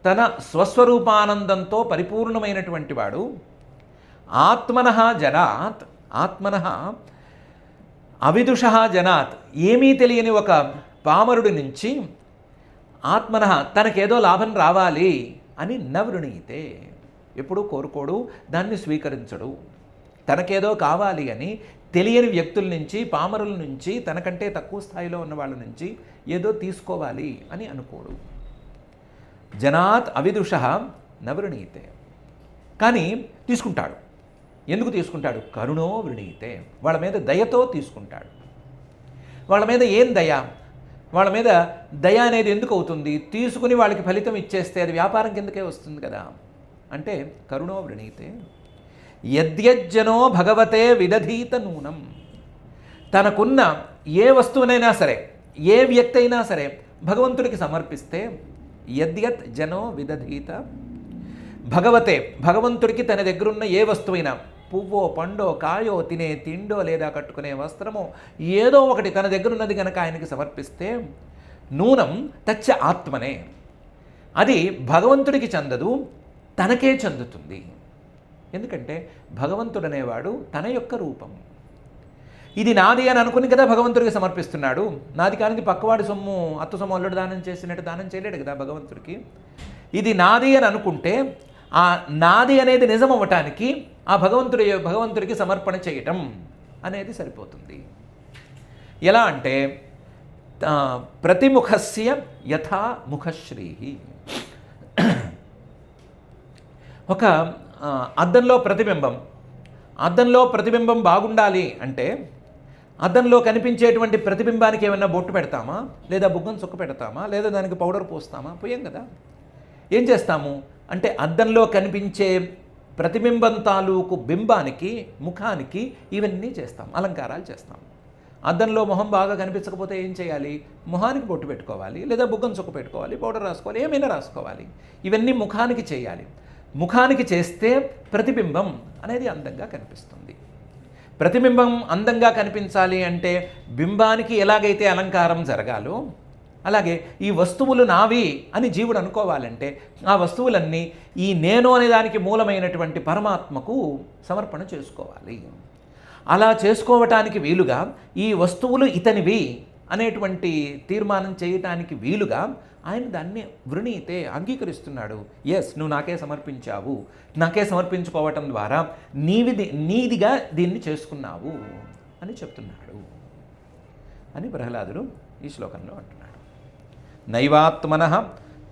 తన స్వస్వరూపానందంతో పరిపూర్ణమైనటువంటి వాడు, ఆత్మనః జనాత్, ఆత్మనః అవిదుషః జనాత్, ఏమీ తెలియని ఒక పామరుడి నుంచి ఆత్మనః తనకేదో లాభం రావాలి అని నవృణీతే, ఎప్పుడూ కోరుకోడు, దాన్ని స్వీకరించడు. తనకేదో కావాలి అని తెలియని వ్యక్తుల నుంచి, పామరుల నుంచి, తనకంటే తక్కువ స్థాయిలో ఉన్న వాళ్ళ నుంచి ఏదో తీసుకోవాలి అని అనుకోడు. జనాత్ అవిదుషః నవృణీతే, కానీ తీసుకుంటాడు. ఎందుకు తీసుకుంటాడు? కరుణో వృణీతే, వాళ్ళ మీద దయతో తీసుకుంటాడు. వాళ్ళ మీద ఏం దయ? వాళ్ళ మీద దయ అనేది ఎందుకు అవుతుంది? తీసుకుని వాళ్ళకి ఫలితం ఇచ్చేస్తే అది వ్యాపారం కిందకే వస్తుంది కదా. అంటే కరుణో వృణీతే యద్యజ్జనో భగవతే విదధీత నూనం, తనకున్న ఏ వస్తువునైనా సరే, ఏ వ్యక్తి అయినా సరే భగవంతుడికి సమర్పిస్తే, యద్యత్ జనో విదధీత భగవతే, భగవంతుడికి తన దగ్గరున్న ఏ వస్తువైనా, పువ్వో పండో కాయో తినే తిండో లేదా కట్టుకునే వస్త్రమో ఏదో ఒకటి తన దగ్గర ఉన్నది కనుక ఆయనకి సమర్పిస్తే నూనం తచ్చ ఆత్మనే, అది భగవంతుడికి చెందదు, తనకే చెందుతుంది. ఎందుకంటే భగవంతుడనేవాడు తన యొక్క రూపం. ఇది నాది అని అనుకుని కదా భగవంతుడికి సమర్పిస్తున్నాడు. నాది కానిది పక్కవాడి సొమ్ము, అత్త సొమ్ము అల్లుడు దానం చేసినట్టు దానం చేయలేడు కదా భగవంతుడికి. ఇది నాది అని అనుకుంటే ఆ నాది అనేది నిజం అవ్వటానికి ఆ భగవంతుడికి సమర్పణ చేయటం అనేది సరిపోతుంది. ఎలా అంటే ప్రతిముఖస్య యథా ముఖశ్రీ. ఒక అద్దంలో ప్రతిబింబం బాగుండాలి అంటే అద్దంలో కనిపించేటువంటి ప్రతిబింబానికి ఏమైనా బొట్టు పెడతామా, లేదా బుగ్గం చుక్క పెడతామా, లేదా దానికి పౌడర్ పోస్తామా? పోయాం కదా. ఏం చేస్తాము అంటే అద్దంలో కనిపించే ప్రతిబింబం తాలూకు బింబానికి, ముఖానికి ఇవన్నీ చేస్తాం, అలంకారాలు చేస్తాం. అద్దంలో మొహం బాగా కనిపించకపోతే ఏం చేయాలి? మొహానికి బొట్టు పెట్టుకోవాలి, లేదా బుగ్గం చుక్క పెట్టుకోవాలి, పౌడర్ రాసుకోవాలి, ఏమైనా రాసుకోవాలి. ఇవన్నీ ముఖానికి చేయాలి. ముఖానికి చేస్తే ప్రతిబింబం అనేది అందంగా కనిపిస్తుంది. ప్రతిబింబం అందంగా కనిపించాలి అంటే బింబానికి ఎలాగైతే అలంకారం జరగాలో అలాగే ఈ వస్తువులు నావి అని జీవుడు అనుకోవాలంటే ఆ వస్తువులన్నీ ఈ నేను అనే దానికి మూలమైనటువంటి పరమాత్మకు సమర్పణ చేసుకోవాలి. అలా చేసుకోవటానికి వీలుగా ఈ వస్తువులు ఇతనివి అనేటువంటి తీర్మానం చేయటానికి వీలుగా ఆయన దాన్ని వృణీతే అంగీకరిస్తున్నాడు. ఎస్, నువ్వు నాకే సమర్పించావు, నాకే సమర్పించుకోవటం ద్వారా నీదిగా దీన్ని చేసుకున్నావు అని చెప్తున్నాడు అని ప్రహ్లాదుడు ఈ శ్లోకంలో అంటున్నాడు. నైవాత్మనః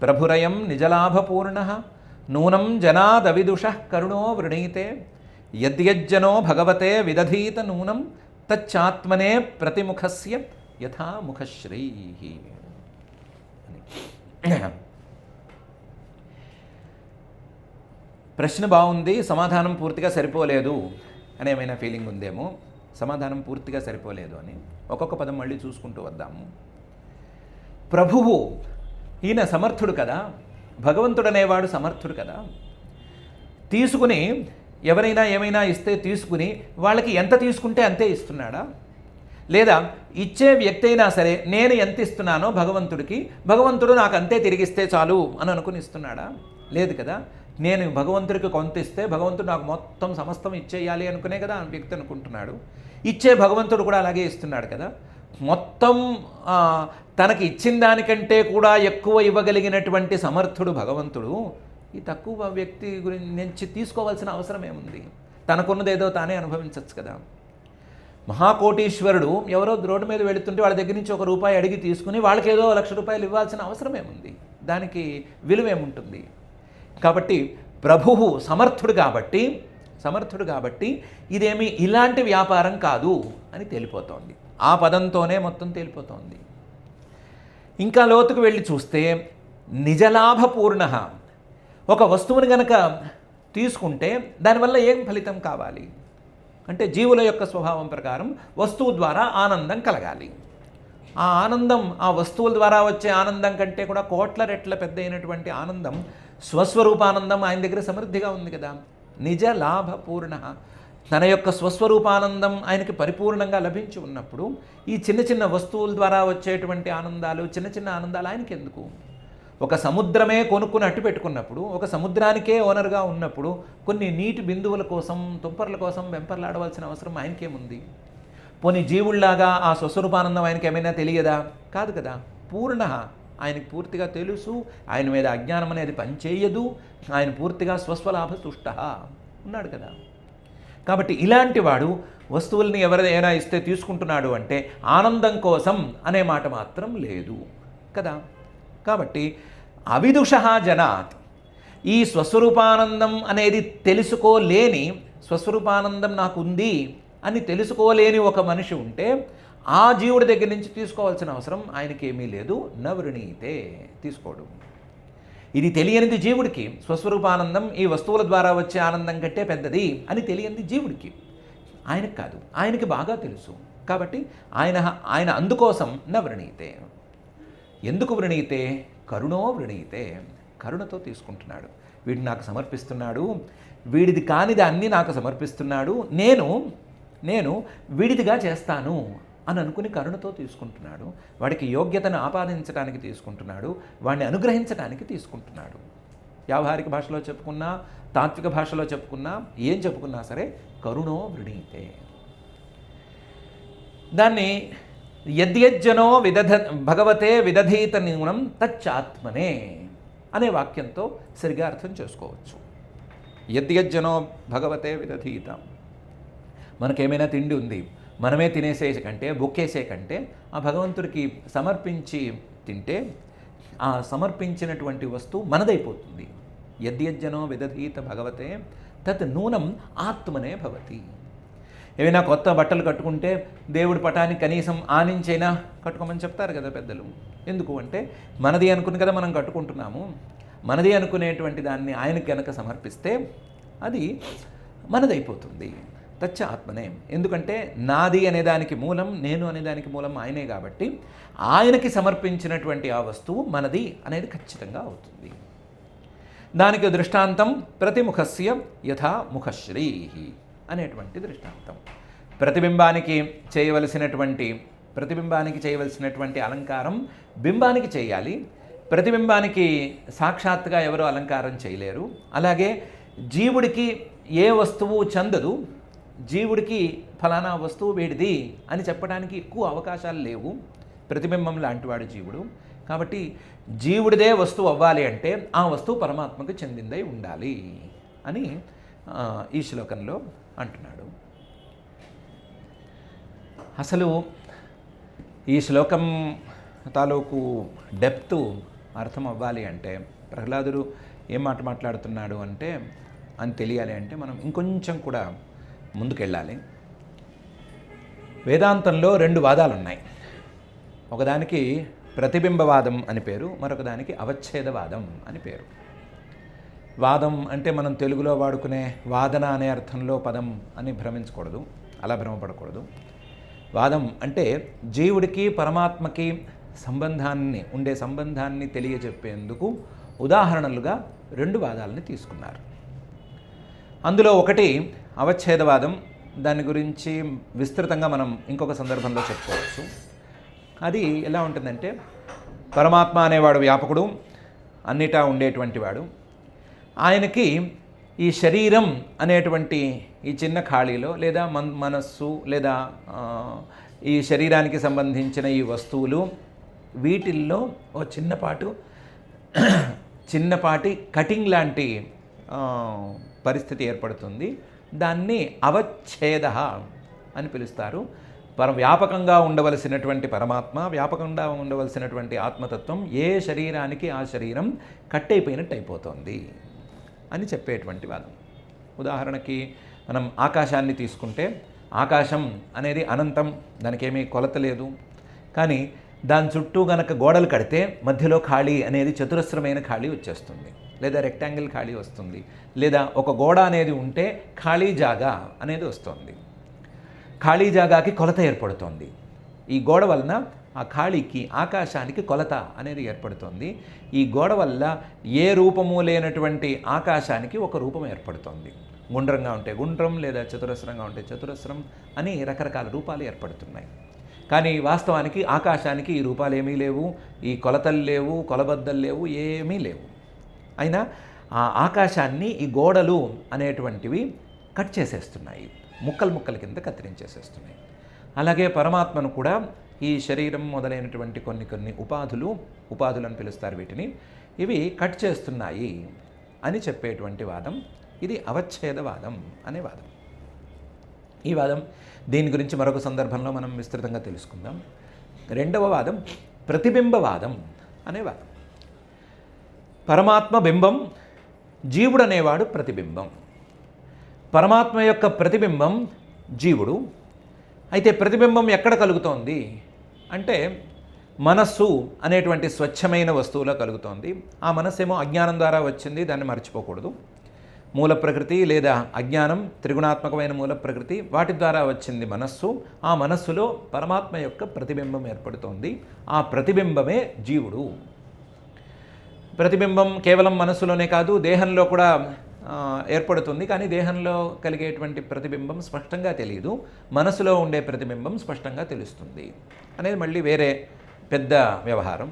ప్రభురయం నిజలాభపూర్ణః నూనం జనాదవిదుషః కరుణో వృణీతే యద్యజ్జనో భగవతే విదధీత నూనం తచ్చాత్మనే ప్రతిముఖస్య యథా ముఖశ్రీః. ప్రశ్న బాగుంది, సమాధానం పూర్తిగా సరిపోలేదు అని ఏమైనా ఫీలింగ్ ఉందేమో. సమాధానం పూర్తిగా సరిపోలేదు అని ఒక్కొక్క పదం మళ్ళీ చూసుకుంటూ వద్దాము. ప్రభువు ఈయన సమర్థుడు కదా, భగవంతుడు అనేవాడు సమర్థుడు కదా. తీసుకుని ఎవరైనా ఏమైనా ఇస్తే తీసుకుని వాళ్ళకి ఎంత తీసుకుంటే అంతే ఇస్తున్నాడా? లేదా ఇచ్చే వ్యక్తి అయినా సరే నేను ఎంత ఇస్తున్నానో భగవంతుడికి, భగవంతుడు నాకు అంతే తిరిగిస్తే చాలు అని అనుకుని ఇస్తున్నాడా? లేదు కదా. నేను భగవంతుడికి కొంత ఇస్తే భగవంతుడు నాకు మొత్తం సమస్తం ఇచ్చేయాలి అనుకునే కదా వ్యక్తి అనుకుంటున్నాడు. ఇచ్చే భగవంతుడు కూడా అలాగే ఇస్తున్నాడు కదా. మొత్తం తనకి ఇచ్చిన దానికంటే కూడా ఎక్కువ ఇవ్వగలిగినటువంటి సమర్థుడు భగవంతుడు. ఈ తక్కువ వ్యక్తి గురించి తీసుకోవాల్సిన అవసరం ఏముంది? తనకున్నదేదో తానే అనుభవించవచ్చు కదా. మహాకోటీశ్వరుడు ఎవరో రోడ్డు మీద వెళుతుంటే వాళ్ళ దగ్గర నుంచి ₹1 అడిగి తీసుకుని వాళ్ళకి ఏదో ₹1,00,000 ఇవ్వాల్సిన అవసరం ఏముంది? దానికి విలువేముంటుంది? కాబట్టి ప్రభువు సమర్థుడు కాబట్టి ఇదేమి ఇలాంటి వ్యాపారం కాదు అని తేలిపోతోంది. ఆ పదంతోనే మొత్తం తేలిపోతోంది. ఇంకా లోతుకు వెళ్ళి చూస్తే నిజలాభపూర్ణ, ఒక వస్తువుని గనక తీసుకుంటే దానివల్ల ఏం ఫలితం కావాలి అంటే జీవుల యొక్క స్వభావం ప్రకారం వస్తువు ద్వారా ఆనందం కలగాలి. ఆ ఆనందం, ఆ వస్తువుల ద్వారా వచ్చే ఆనందం కంటే కూడా కోట్ల రెట్ల పెద్ద అయినటువంటి ఆనందం, స్వస్వరూపానందం ఆయన దగ్గర సమృద్ధిగా ఉంది కదా. నిజ లాభపూర్ణ, తన యొక్క స్వస్వరూపానందం ఆయనకి పరిపూర్ణంగా లభించి ఉన్నప్పుడు ఈ చిన్న చిన్న వస్తువుల ద్వారా వచ్చేటువంటి ఆనందాలు, చిన్న చిన్న ఆనందాలు ఆయనకి ఎందుకు? ఒక సముద్రమే కొనుక్కుని అట్టు పెట్టుకున్నప్పుడు, ఒక సముద్రానికే ఓనర్గా ఉన్నప్పుడు కొన్ని నీటి బిందువుల కోసం, తుంపర్ల కోసం వెంపర్లాడవలసిన అవసరం ఆయనకేముంది? పోనీ జీవుల్లాగా ఆ స్వస్వరూపానందం ఆయనకి ఏమైనా తెలియదా? కాదు కదా. పూర్ణ, ఆయనకి పూర్తిగా తెలుసు, ఆయన మీద అజ్ఞానం అనేది పనిచేయదు, ఆయన పూర్తిగా స్వస్వలాభ తుష్ట ఉన్నాడు కదా. కాబట్టి ఇలాంటి వాడు వస్తువుల్ని ఎవరైనా ఇస్తే తీసుకుంటున్నాడు అంటే ఆనందం కోసం అనే మాట మాత్రం లేదు కదా. కాబట్టి అవిదుష జనాత్, ఈ స్వస్వరూపానందం అనేది తెలుసుకోలేని, స్వస్వరూపానందం నాకు ఉంది అని తెలుసుకోలేని ఒక మనిషి ఉంటే ఆ జీవుడి దగ్గర నుంచి తీసుకోవాల్సిన అవసరం ఆయనకేమీ లేదు. నవృణీతే, తీసుకోడు. ఇది తెలియనిది జీవుడికి. స్వస్వరూపానందం ఈ వస్తువుల ద్వారా వచ్చే ఆనందం కంటే పెద్దది అని తెలియనిది జీవుడికి, ఆయనకు కాదు. ఆయనకి బాగా తెలుసు. కాబట్టి ఆయన అందుకోసం నవృణీతే. ఎందుకు వృణీతే? కరుణో వృణీతే. కరుణతో తీసుకుంటున్నాడు. వీడు నాకు సమర్పిస్తున్నాడు, వీడిది కానిది అన్నీ నాకు సమర్పిస్తున్నాడు, నేను వీడిదిగా చేస్తాను అని అనుకుని కరుణతో తీసుకుంటున్నాడు. వాడికి యోగ్యతను ఆపాదించడానికి తీసుకుంటున్నాడు, వాడిని అనుగ్రహించడానికి తీసుకుంటున్నాడు. వ్యావహారిక భాషలో చెప్పుకున్నా, తాత్విక భాషలో చెప్పుకున్నా, ఏం చెప్పుకున్నా సరే కరుణో వృణీతే. దాన్ని యద్యజ్జనో భగవతే విదధీత న్యూనం తచ్చాత్మనే అనే వాక్యంతో సరిగా అర్థం చేసుకోవచ్చు. యద్యజ్జనో భగవతే విదధీత. మనకేమైనా తిండి ఉంది, మనమే తినేసే కంటే, బొక్కేసే కంటే ఆ భగవంతుడికి సమర్పించి తింటే ఆ సమర్పించినటువంటి వస్తువు మనదైపోతుంది. యద్యజ్జనో విదధీత భగవతే తత్ నూనం ఆత్మనే భవతి. ఏమైనా కొత్త బట్టలు కట్టుకుంటే దేవుడి పటానికి కనీసం ఆనించైనా కట్టుకోమని చెప్తారు కదా పెద్దలు. ఎందుకు అంటే మనది అనుకుని కదా మనం కట్టుకుంటున్నాము. మనది అనుకునేటువంటి దాన్ని ఆయనకి కనుక సమర్పిస్తే అది మనదైపోతుంది. తచ్చ ఆత్మనే. ఎందుకంటే నాది అనేదానికి మూలం, నేను అనేదానికి మూలం ఆయనే కాబట్టి ఆయనకి సమర్పించినటువంటి ఆ వస్తువు మనది అనేది ఖచ్చితంగా అవుతుంది. దానికి దృష్టాంతం ప్రతిముఖస్య యథా ముఖశ్రీ అనేటువంటి దృష్టాంతం. ప్రతిబింబానికి చేయవలసినటువంటి అలంకారం బింబానికి చేయాలి. ప్రతిబింబానికి సాక్షాత్తుగా ఎవరు అలంకారం చేయలేరు. అలాగే జీవుడికి ఏ వస్తువు చెందదు, జీవుడికి ఫలానా వస్తువు వీడిది అని చెప్పడానికి ఎక్కువ అవకాశాలు లేవు. ప్రతిబింబం లాంటివాడు జీవుడు. కాబట్టి జీవుడిదే వస్తువు అవ్వాలి అంటే ఆ వస్తువు పరమాత్మకు చెందిందై ఉండాలి అని ఈ శ్లోకంలో అంటున్నాడు. అసలు ఈ శ్లోకం తాలూకు డెప్త్ అర్థం అవ్వాలి అంటే, ప్రహ్లాదుడు ఏం మాట మాట్లాడుతున్నాడు అంటే అని తెలియాలి అంటే మనం ఇంకొంచెం కూడా ముందుకెళ్ళాలి. వేదాంతంలో 2 వాదాలు ఉన్నాయి. ఒకదానికి ప్రతిబింబవాదం అని పేరు, మరొకదానికి అవచ్ఛేదవాదం అని పేరు. వాదం అంటే మనం తెలుగులో వాడుకునే వాదన అనే అర్థంలో పదం అని భ్రమించకూడదు, అలా భ్రమపడకూడదు. వాదం అంటే జీవుడికి పరమాత్మకి సంబంధాన్ని తెలియజెప్పేందుకు ఉదాహరణలుగా 2 వాదాలని తీసుకున్నారు. అందులో ఒకటి అవచ్ఛేదవాదం. దాని గురించి విస్తృతంగా మనం ఇంకొక సందర్భంలో చెప్పుకోవచ్చు. అది ఎలా ఉంటుందంటే, పరమాత్మ అనేవాడు వ్యాపకుడు, అన్నిటా ఉండేటువంటి వాడు. ఆయనకి ఈ శరీరం అనేటువంటి ఈ చిన్న ఖాళీలో, లేదా మనస్సు, లేదా ఈ శరీరానికి సంబంధించిన ఈ వస్తువులు, వీటిల్లో ఓ చిన్నపాటి కటింగ్ లాంటి పరిస్థితి ఏర్పడుతుంది. దాన్ని అవచ్ఛేద అని పిలుస్తారు. వ్యాపకంగా ఉండవలసినటువంటి పరమాత్మ, వ్యాపకంగా ఉండవలసినటువంటి ఆత్మతత్వం ఏ శరీరానికి ఆ శరీరం కట్టయిపోయినట్టు అయిపోతుంది అని చెప్పేటువంటి వాదం. ఉదాహరణకి మనం ఆకాశాన్ని తీసుకుంటే, ఆకాశం అనేది అనంతం, దానికేమీ కొలత లేదు. కానీ దాని చుట్టూ గనక గోడలు కడితే మధ్యలో ఖాళీ అనేది చతురస్రమైన ఖాళీ వచ్చేస్తుంది, లేదా రెక్టాంగిల్ ఖాళీ వస్తుంది, లేదా ఒక గోడ అనేది ఉంటే ఖాళీ జాగా అనేది వస్తుంది. ఖాళీ జాగాకి కొలత ఏర్పడుతోంది. ఈ గోడ వలన ఆ ఖాళీకి, ఆకాశానికి కొలత అనేది ఏర్పడుతుంది. ఈ గోడ వల్ల ఏ రూపము లేనటువంటి ఆకాశానికి ఒక రూపం ఏర్పడుతుంది. గుండ్రంగా ఉంటే గుండ్రం, లేదా చతురస్రంగా ఉంటే చతురస్రం అని రకరకాల రూపాలు ఏర్పడుతున్నాయి. కానీ వాస్తవానికి ఆకాశానికి ఈ రూపాలు ఏమీ లేవు, ఈ కొలతలు లేవు, కొలబద్దలు లేవు, ఏమీ లేవు. అయినా ఆ ఆకాశాన్ని ఈ గోడలు అనేటువంటివి కట్ చేసేస్తున్నాయి, ముక్కల కింద కత్తిరించేసేస్తున్నాయి. అలాగే పరమాత్మను కూడా ఈ శరీరం మొదలైనటువంటి కొన్ని ఉపాధులు అని పిలుస్తారు వీటిని, ఇవి కట్ చేస్తున్నాయి అని చెప్పేటువంటి వాదం. ఇది అవచ్ఛేదవాదం అనే వాదం. ఈ వాదం, దీని గురించి మరొక సందర్భంలో మనం విస్తృతంగా తెలుసుకుందాం. 2వ వాదం ప్రతిబింబవాదం అనే వాదం. పరమాత్మ బింబం, జీవుడు అనేవాడు ప్రతిబింబం. పరమాత్మ యొక్క ప్రతిబింబం జీవుడు. అయితే ప్రతిబింబం ఎక్కడ కలుగుతోంది అంటే మనస్సు అనేటువంటి స్వచ్ఛమైన వస్తువులో కలుగుతోంది. ఆ మనస్సేమో అజ్ఞానం ద్వారా వచ్చింది, దాన్ని మర్చిపోకూడదు. మూల ప్రకృతి లేదా అజ్ఞానం, త్రిగుణాత్మకమైన మూల ప్రకృతి, వాటి ద్వారా వచ్చింది మనస్సు. ఆ మనస్సులో పరమాత్మ యొక్క ప్రతిబింబం ఏర్పడుతోంది. ఆ ప్రతిబింబమే జీవుడు. ప్రతిబింబం కేవలం మనస్సులోనే కాదు, దేహంలో కూడా ఏర్పడుతుంది. కానీ దేహంలో కలిగేటువంటి ప్రతిబింబం స్పష్టంగా తెలియదు, మనసులో ఉండే ప్రతిబింబం స్పష్టంగా తెలుస్తుంది అనేది మళ్ళీ వేరే పెద్ద వ్యవహారం.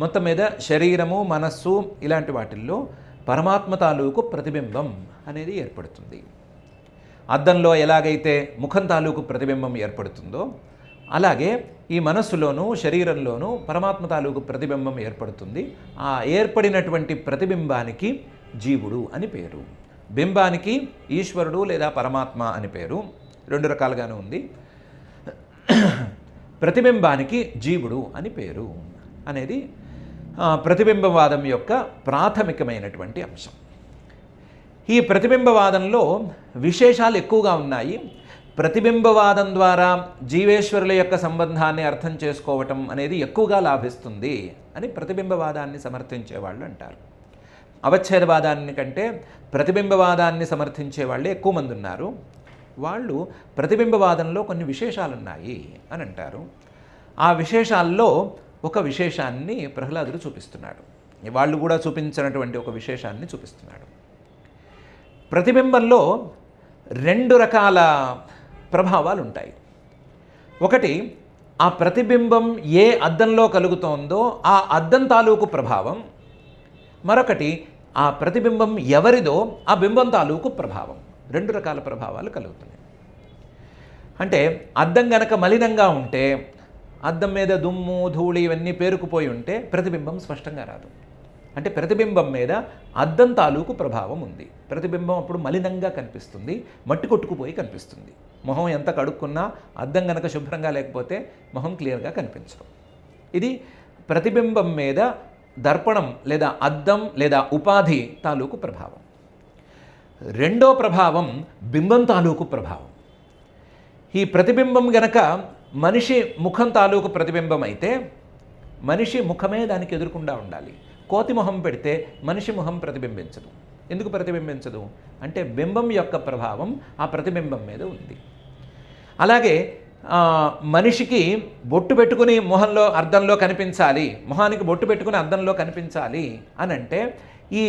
మొత్తం మీద శరీరము, మనస్సు ఇలాంటి వాటిల్లో పరమాత్మ తాలూకు ప్రతిబింబం అనేది ఏర్పడుతుంది. అద్దంలో ఎలాగైతే ముఖం తాలూకు ప్రతిబింబం ఏర్పడుతుందో అలాగే ఈ మనస్సులోనూ శరీరంలోనూ పరమాత్మ తాలూకు ప్రతిబింబం ఏర్పడుతుంది. ఆ ఏర్పడినటువంటి ప్రతిబింబానికి జీవుడు అని పేరు, బింబానికి ఈశ్వరుడు లేదా పరమాత్మ అని పేరు. రెండు రకాలుగానే ఉంది. ప్రతిబింబానికి జీవుడు అని పేరు అనేది ప్రతిబింబవాదం యొక్క ప్రాథమికమైనటువంటి అంశం. ఈ ప్రతిబింబవాదంలో విశేషాలు ఎక్కువగా ఉన్నాయి. ప్రతిబింబవాదం ద్వారా జీవేశ్వరుల యొక్క సంబంధాన్ని అర్థం చేసుకోవటం అనేది ఎక్కువగా లాభిస్తుంది అని ప్రతిబింబవాదాన్ని సమర్థించే వాళ్ళు అంటారు. అవచ్ఛేదవాదాన్ని కంటే ప్రతిబింబవాదాన్ని సమర్థించే వాళ్ళే ఎక్కువ మంది ఉన్నారు. వాళ్ళు ప్రతిబింబవాదంలో కొన్ని విశేషాలు ఉన్నాయి అని అంటారు. ఆ విశేషాల్లో ఒక విశేషాన్ని ప్రహ్లాదుడు చూపిస్తున్నాడు. వాళ్ళు కూడా చూపించినటువంటి ఒక విశేషాన్ని చూపిస్తున్నాడు. ప్రతిబింబంలో రెండు రకాల ప్రభావాలు ఉంటాయి. ఒకటి, ఆ ప్రతిబింబం ఏ అద్దంలో కలుగుతోందో ఆ అద్దం తాలూకు ప్రభావం. మరొకటి, ఆ ప్రతిబింబం ఎవరిదో ఆ బింబం తాలూకు ప్రభావం. రెండు రకాల ప్రభావాలు కలుగుతున్నాయి. అంటే అద్దం గనక మలినంగా ఉంటే, అద్దం మీద దుమ్ము ధూళి ఇవన్నీ పేరుకుపోయి ఉంటే ప్రతిబింబం స్పష్టంగా రాదు. అంటే ప్రతిబింబం మీద అద్దం తాలూకు ప్రభావం ఉంది. ప్రతిబింబం అప్పుడు మలినంగా కనిపిస్తుంది, మట్టి కొట్టుకుపోయి కనిపిస్తుంది. మొహం ఎంత కడుక్కున్నా అద్దం గనక శుభ్రంగా లేకపోతే మొహం క్లియర్గా కనిపించదు. ఇది ప్రతిబింబం మీద దర్పణం లేదా అద్దం లేదా ఉపాధి తాలూకు ప్రభావం. రెండో ప్రభావం బింబం తాలూకు ప్రభావం. ఈ ప్రతిబింబం గనక మనిషి ముఖం తాలూకు ప్రతిబింబం అయితే మనిషి ముఖమే దానికి ఎదురుకుండా ఉండాలి. కోతి మొహం పెడితే మనిషి మొహం ప్రతిబింబించదు. ఎందుకు ప్రతిబింబించదు అంటే బింబం యొక్క ప్రభావం ఆ ప్రతిబింబం మీద ఉంది. అలాగే మనిషికి బొట్టు పెట్టుకుని మొహంలో అద్దంలో కనిపించాలి, మొహానికి బొట్టు పెట్టుకుని అద్దంలో కనిపించాలి అని అంటే ఈ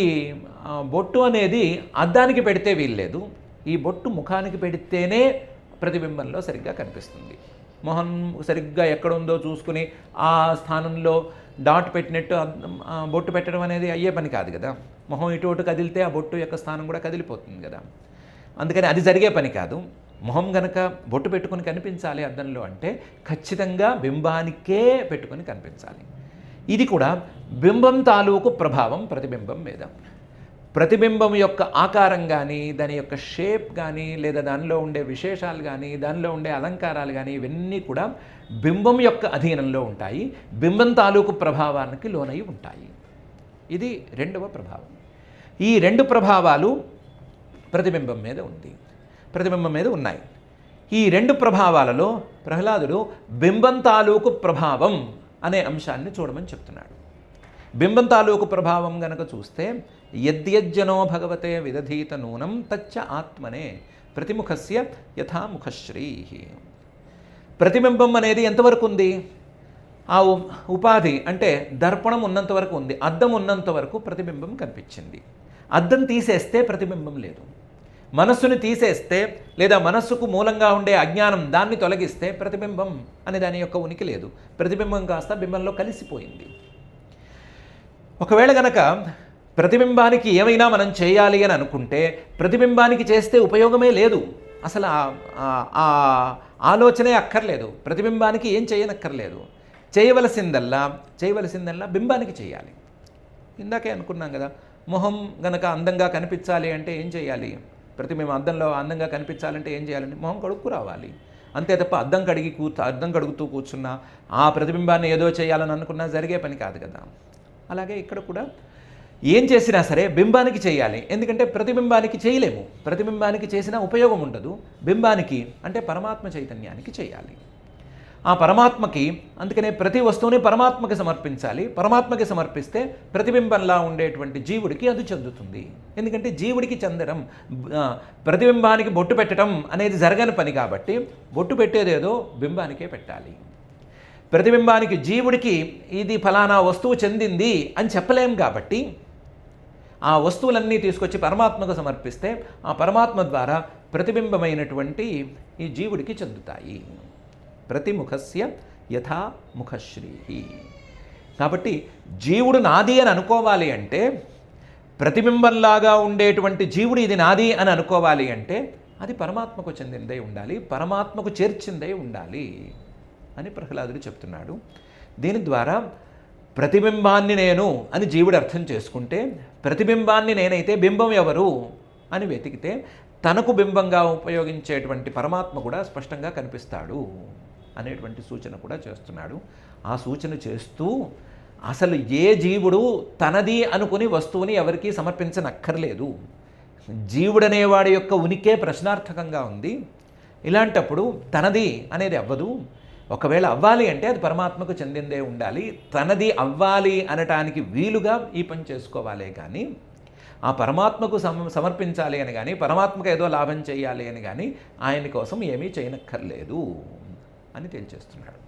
బొట్టు అనేది అద్దానికి పెడితే వీల్లేదు. ఈ బొట్టు ముఖానికి పెడితేనే ప్రతిబింబంలో సరిగ్గా కనిపిస్తుంది. మొహం సరిగ్గా ఎక్కడుందో చూసుకుని ఆ స్థానంలో డాట్ పెట్టినట్టు బొట్టు పెట్టడం అనేది అయ్యే పని కాదు కదా. మొహం ఇటు కదిలితే ఆ బొట్టు యొక్క స్థానం కూడా కదిలిపోతుంది కదా. అందుకని అది జరిగే పని కాదు. మొహం గనక బొట్టు పెట్టుకుని కనిపించాలి అద్దంలో అంటే ఖచ్చితంగా బింబానికే పెట్టుకుని కనిపించాలి. ఇది కూడా బింబం తాలూకు ప్రభావం ప్రతిబింబం మీద. ప్రతిబింబం యొక్క ఆకారం కానీ, దాని యొక్క షేప్ కానీ, లేదా దానిలో ఉండే విశేషాలు కానీ, దానిలో ఉండే అలంకారాలు కానీ ఇవన్నీ కూడా బింబం యొక్క అధీనంలో ఉంటాయి, బింబం తాలూకు ప్రభావానికి లోనై ఉంటాయి. ఇది రెండవ ప్రభావం. ఈ రెండు ప్రభావాలు ప్రతిబింబం మీద ఉన్నాయి. ఈ రెండు ప్రభావాలలో ప్రహ్లాదుడు బింబం తాలూకు ప్రభావం అనే అంశాన్ని చూడమని చెప్తున్నాడు. బింబం తాలూకు ప్రభావం గనక చూస్తే యద్యజ్జనో భగవతే విదధీత నూనం తచ్చ ఆత్మనే ప్రతిముఖస్య యథాముఖశ్రీ. ప్రతిబింబం అనేది ఎంతవరకు ఉంది? ఆ ఉపాధి అంటే దర్పణం ఉన్నంత వరకు ఉంది, అద్దం ఉన్నంత వరకు ప్రతిబింబం కనిపించింది. అద్దం తీసేస్తే ప్రతిబింబం లేదు. మనస్సుని తీసేస్తే లేదా మనస్సుకు మూలంగా ఉండే అజ్ఞానం దాన్ని తొలగిస్తే ప్రతిబింబం అనే దాని యొక్క ఉనికి లేదు. ప్రతిబింబం కాస్త బింబంలో కలిసిపోయింది. ఒకవేళ గనక ప్రతిబింబానికి ఏమైనా మనం చేయాలి అని అనుకుంటే ప్రతిబింబానికి చేస్తే ఉపయోగమే లేదు. అసలు ఆ ఆలోచనే అక్కర్లేదు. ప్రతిబింబానికి ఏం చేయనక్కర్లేదు. చేయవలసిందల్లా బింబానికి చేయాలి. ఇందాకే అనుకున్నాం కదా, మొహం గనక అందంగా కనిపించాలి అంటే ఏం చేయాలి? ప్రతిబింబం అద్దంలో అందంగా కనిపించాలంటే ఏం చేయాలంటే మొహం కడుక్కు రావాలి. అంతే తప్ప అద్దం కడుగుతూ కూర్చున్నా ఆ ప్రతిబింబాన్ని ఏదో చేయాలని అనుకున్నా జరిగే పని కాదు కదా. అలాగే ఇక్కడ కూడా ఏం చేసినా సరే బింబానికి చేయాలి. ఎందుకంటే ప్రతిబింబానికి చేయలేము. ప్రతిబింబానికి చేసినా ఉపయోగం ఉండదు. బింబానికి అంటే పరమాత్మ చైతన్యానికి చేయాలి. ఆ పరమాత్మకి అందుకనే ప్రతి వస్తువుని పరమాత్మకి సమర్పించాలి. పరమాత్మకి సమర్పిస్తే ప్రతిబింబంలా ఉండేటువంటి జీవుడికి అది చెందుతుంది. ఎందుకంటే జీవుడికి చెందడం, ప్రతిబింబానికి బొట్టు పెట్టడం అనేది జరగని పని కాబట్టి బొట్టు పెట్టేదేదో బింబానికే పెట్టాలి. ప్రతిబింబానికి జీవుడికి ఇది ఫలానా వస్తువు చెందింది అని చెప్పలేం కాబట్టి ఆ వస్తువులన్నీ తీసుకొచ్చి పరమాత్మకు సమర్పిస్తే ఆ పరమాత్మ ద్వారా ప్రతిబింబమైనటువంటి ఈ జీవుడికి చెందుతాయి. ప్రతిముఖస్య యథా ముఖశ్రీ. కాబట్టి జీవుడు నాది అని అనుకోవాలి అంటే, ప్రతిబింబంలాగా ఉండేటువంటి జీవుడు ఇది నాది అని అనుకోవాలి అంటే అది పరమాత్మకు చెందిందే ఉండాలి, పరమాత్మకు చేర్చిందే ఉండాలి అని ప్రహ్లాదుడు చెప్తున్నాడు. దీని ద్వారా ప్రతిబింబాన్ని నేను అని జీవుడు అర్థం చేసుకుంటే, ప్రతిబింబాన్ని నేనైతే బింబం ఎవరు అని వెతికితే తనకు బింబంగా ఉపయోగించేటువంటి పరమాత్మ కూడా స్పష్టంగా కనిపిస్తాడు అనేటువంటి సూచన కూడా చేస్తున్నాడు. ఆ సూచన చేస్తూ అసలు ఏ జీవుడు తనది అనుకుని వస్తువుని ఎవరికీ సమర్పించనక్కర్లేదు. జీవుడనేవాడి యొక్క ఉనికే ప్రశ్నార్థకంగా ఉంది. ఇలాంటప్పుడు తనది అనేది అవ్వదు. ఒకవేళ అవ్వాలి అంటే అది పరమాత్మకు చెందిందే ఉండాలి. తనది అవ్వాలి అనటానికి వీలుగా ఈ పని చేసుకోవాలే కానీ ఆ పరమాత్మకు సమర్పించాలి అని కానీ, పరమాత్మకు ఏదో లాభం చేయాలి అని కానీ ఆయన కోసం ఏమీ చేయనక్కర్లేదు అని తేల్చేస్తున్నాడు.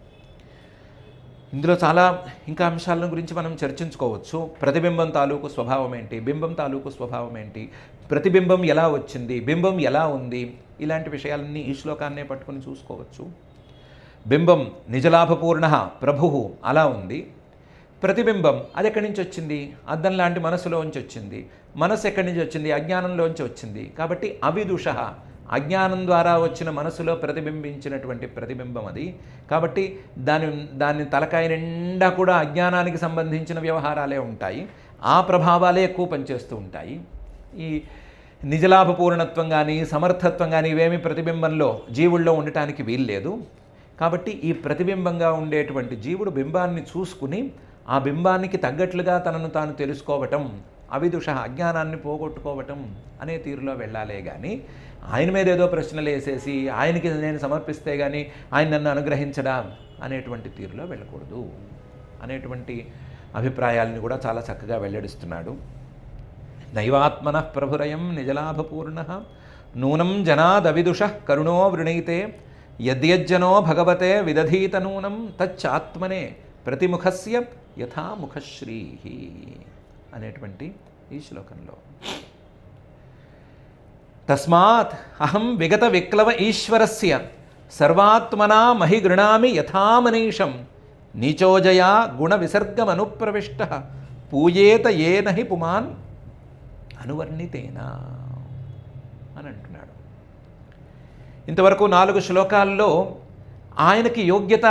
ఇందులో చాలా ఇంకా అంశాలను గురించి మనం చర్చించుకోవచ్చు. ప్రతిబింబం తాలూకు స్వభావం ఏంటి, బింబం తాలూకు స్వభావం ఏంటి, ప్రతిబింబం ఎలా వచ్చింది, బింబం ఎలా ఉంది, ఇలాంటి విషయాలన్నీ ఈ శ్లోకాన్నే పట్టుకుని చూసుకోవచ్చు. బింబం నిజలాభపూర్ణ ప్రభు అలా ఉంది. ప్రతిబింబం అది ఎక్కడి నుంచి వచ్చింది, అద్దం లాంటి మనసులోంచి వచ్చింది. మనసు ఎక్కడి నుంచి వచ్చింది, అజ్ఞానంలోంచి వచ్చింది. కాబట్టి అవిదుష, అజ్ఞానం ద్వారా వచ్చిన మనసులో ప్రతిబింబించినటువంటి ప్రతిబింబం అది. కాబట్టి దాని తలకాయ నిండా కూడా అజ్ఞానానికి సంబంధించిన వ్యవహారాలే ఉంటాయి. ఆ ప్రభావాలే ఎక్కువ పనిచేస్తూ ఉంటాయి. ఈ నిజలాభపూర్ణత్వం కానీ సమర్థత్వం కానీ ఇవేమీ ప్రతిబింబంలో జీవుల్లో ఉండటానికి వీల్లేదు. కాబట్టి ఈ ప్రతిబింబంగా ఉండేటువంటి జీవుడు బింబాన్ని చూసుకుని ఆ బింబానికి తగ్గట్లుగా తనను తాను తెలుసుకోవటం, అవిదుష అజ్ఞానాన్ని పోగొట్టుకోవటం అనే తీరులో వెళ్ళాలే కానీ ఆయన మీద ఏదో ప్రశ్నలు వేసేసి ఆయనకి నేను సమర్పిస్తే కానీ ఆయన నన్ను అనుగ్రహించడా అనేటువంటి తీరులో వెళ్ళకూడదు అనేటువంటి అభిప్రాయాలను కూడా చాలా చక్కగా వెల్లడిస్తున్నాడు. నైవాత్మన ప్రభురయం నిజలాభపూర్ణ నూనం జనాదవిదుష కరుణో వృణీతే యద్యజ్జనో భగవతే విదధీత నూనం తచ్చాత్మనే ప్రతిముఖస్య యథాముఖశ్రీ అనేటువంటి ఈ శ్లోకంలో తస్మాత్ అహం విగత విక్లవ ఈశ్వరస్య సర్వాత్మనా మహి గృణామి యథామనీషం నీచోజయా గుణ విసర్గమనుప్రవిష్ట పూయేత ఏన హి పుమాన్ అనువర్ణితేనా అని అంటున్నాడు. ఇంతవరకు 4 శ్లోకాల్లో ఆయనకి యోగ్యత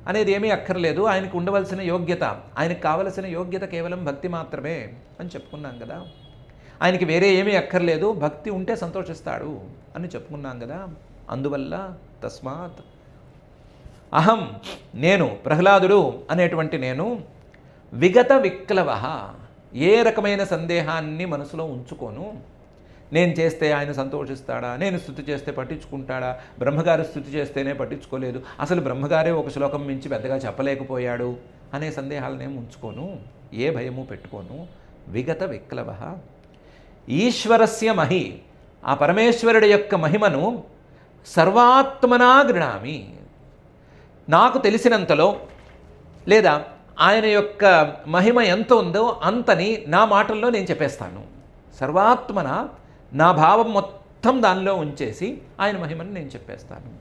అనేది ఏమీ అక్కర్లేదు. ఆయనకు ఉండవలసిన యోగ్యత, ఆయనకు కావలసిన యోగ్యత కేవలం భక్తి మాత్రమే అని చెప్పుకున్నాం కదా. ఆయనకి వేరే ఏమీ అక్కర్లేదు, భక్తి ఉంటే సంతోషిస్తాడు అని చెప్పుకున్నాం కదా. అందువల్ల తస్మాత్ అహం నేను ప్రహ్లాదుడు అనేటువంటి నేను విగత విక్లవ, ఏ రకమైన సందేహాన్ని మనసులో ఉంచుకోను. నేను చేస్తే ఆయన సంతోషిస్తాడా, నేను స్తుతి చేస్తే పట్టించుకుంటాడా, బ్రహ్మగారు స్తుతి చేస్తేనే పట్టించుకోలేదు, అసలు బ్రహ్మగారే ఒక శ్లోకం మించి పెద్దగా చెప్పలేకపోయాడు అనే సందేహాలనేం ఉంచుకోను, ఏ భయము పెట్టుకోను. విగత విక్లవ ఈశ్వరస్య మహి, ఆ పరమేశ్వరుడి యొక్క మహిమను సర్వాత్మనా గృణామి, నాకు తెలిసినంతలో లేదా ఆయన యొక్క మహిమ ఎంత ఉందో అంతని నా మాటల్లో నేను చెప్పేస్తాను. సర్వాత్మన, నా భావం మొత్తం దానిలో ఉంచేసి ఆయన మహిమని నేను చెప్పేస్తాను.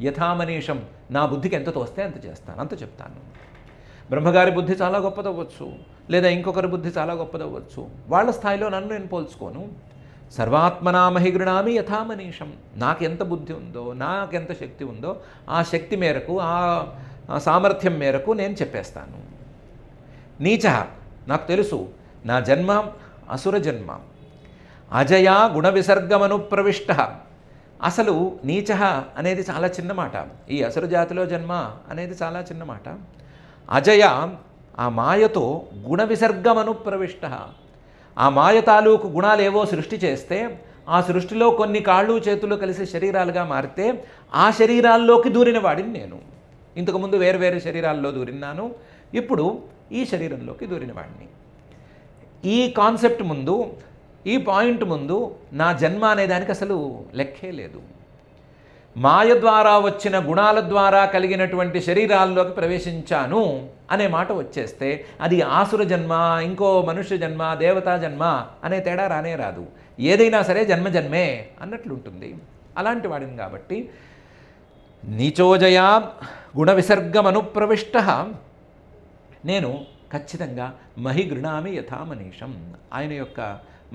యథామనీషం, నా బుద్ధికి ఎంత తోస్తే అంత చేస్తాను, అంత చెప్తాను. బ్రహ్మగారి బుద్ధి చాలా గొప్పదవ్వచ్చు, లేదా ఇంకొకరి బుద్ధి చాలా గొప్పదవ్వచ్చు, వాళ్ళ స్థాయిలో నన్ను నేను పోల్చుకోను. సర్వాత్మనా మహి గృణామి యథామనీషం, నాకెంత బుద్ధి ఉందో, నాకెంత శక్తి ఉందో ఆ శక్తి మేరకు, ఆ సామర్థ్యం మేరకు నేను చెప్పేస్తాను. నీచ, నాకు తెలుసు నా జన్మ అసుర జన్మ, అజయా గుణ విసర్గమను ప్రవిష్ట. అసలు నీచ అనేది చాలా చిన్న మాట, ఈ అసుర జాతిలో జన్మ అనేది చాలా చిన్న మాట. అజయ, ఆ మాయతో గుణ విసర్గమను ప్రవిష్ట, ఆ మాయ తాలూకు గుణాలేవో సృష్టి చేస్తే ఆ సృష్టిలో కొన్ని కాళ్ళు చేతులు కలిసి శరీరాలుగా మారితే ఆ శరీరాల్లోకి దూరిన వాడిని నేను. ఇంతకుముందు వేరు శరీరాల్లో దూరినాను, ఇప్పుడు ఈ శరీరంలోకి దూరిన వాడిని. ఈ కాన్సెప్ట్ ముందు, ఈ పాయింట్ ముందు నా జన్మ అనేదానికి అసలు లెక్కే లేదు. మాయ ద్వారా వచ్చిన గుణాల ద్వారా కలిగినటువంటి శరీరాల్లోకి ప్రవేశించాను అనే మాట వచ్చేస్తే అది ఆసుర జన్మ, ఇంకో మనుష్య జన్మ, దేవతా జన్మ అనే తేడా రానే రాదు. ఏదైనా సరే జన్మ జన్మే అన్నట్లుంటుంది. అలాంటి వాడిని కాబట్టి నీచోజయా గుణ విసర్గమనుప్రవిష్ట, నేను ఖచ్చితంగా మహి గృణామి యథామనీషం, ఆయన యొక్క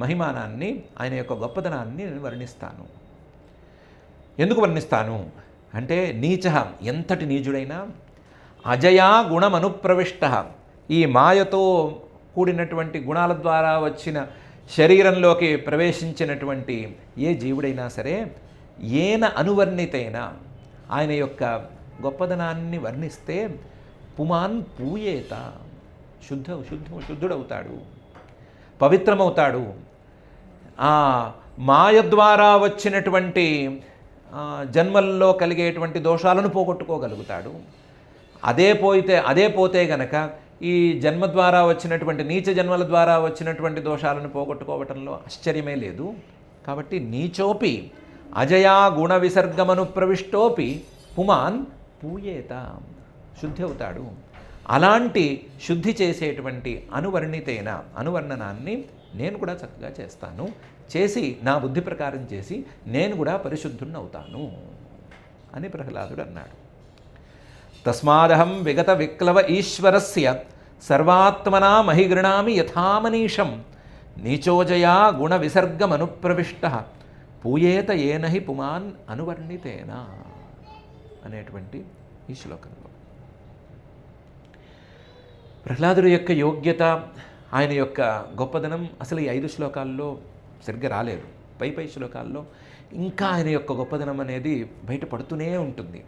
మహిమానాన్ని, ఆయన యొక్క గొప్పతనాన్ని నేను వర్ణిస్తాను. ఎందుకు వర్ణిస్తాను అంటే, నీచ ఎంతటి నీచుడైనా, అజయా గుణమనుప్రవిష్ట, ఈ మాయతో కూడినటువంటి గుణాల ద్వారా వచ్చిన శరీరంలోకి ప్రవేశించినటువంటి ఏ జీవుడైనా సరే, ఏన అనువర్ణితైన, ఆయన యొక్క గొప్పదనాన్ని వర్ణిస్తే పుమాన్ పూయేత, శుద్ధుడవుతాడు, పవిత్రమవుతాడు. ఆ మాయ ద్వారా వచ్చినటువంటి జన్మల్లో కలిగేటువంటి దోషాలను పోగొట్టుకోగలుగుతాడు. అదే పోతే గనక ఈ జన్మ ద్వారా వచ్చినటువంటి నీచ జన్మల ద్వారా వచ్చినటువంటి దోషాలను పోగొట్టుకోవటంలో ఆశ్చర్యమే లేదు. కాబట్టి నీచోపి అజయా గుణ విసర్గమను ప్రవిష్టోపి పుమాన్ పూయేత, శుద్ధి అవుతాడు. అలాంటి శుద్ధి చేసేటువంటి అనువర్ణనాన్ని నేను కూడా చక్కగా చేస్తాను. చేసి నా బుద్ధి ప్రకారం చేసి నేను కూడా పరిశుద్ధుణ్ణి అవుతాను అని ప్రహ్లాదుడు అన్నాడు. తస్మాదహం విగత విక్లవ ఈశ్వరస్య సర్వాత్మనా మహిగృణామి యథామనీషం నీచోజయా గుణ విసర్గమనుప్రవిష్ట పూయేత ఏనహి పుమాన్ అనువర్ణితేన అనేటువంటి ఈ శ్లోకంలో ప్రహ్లాదుడి యొక్క యోగ్యత, ఆయన యొక్క గొప్పదనం అసలు ఈ 5 శ్లోకాల్లో సరిగ్గా రాలేదు. పై శ్లోకాల్లో ఇంకా ఆయన యొక్క గొప్పదనం అనేది బయటపడుతూనే ఉంటుంది.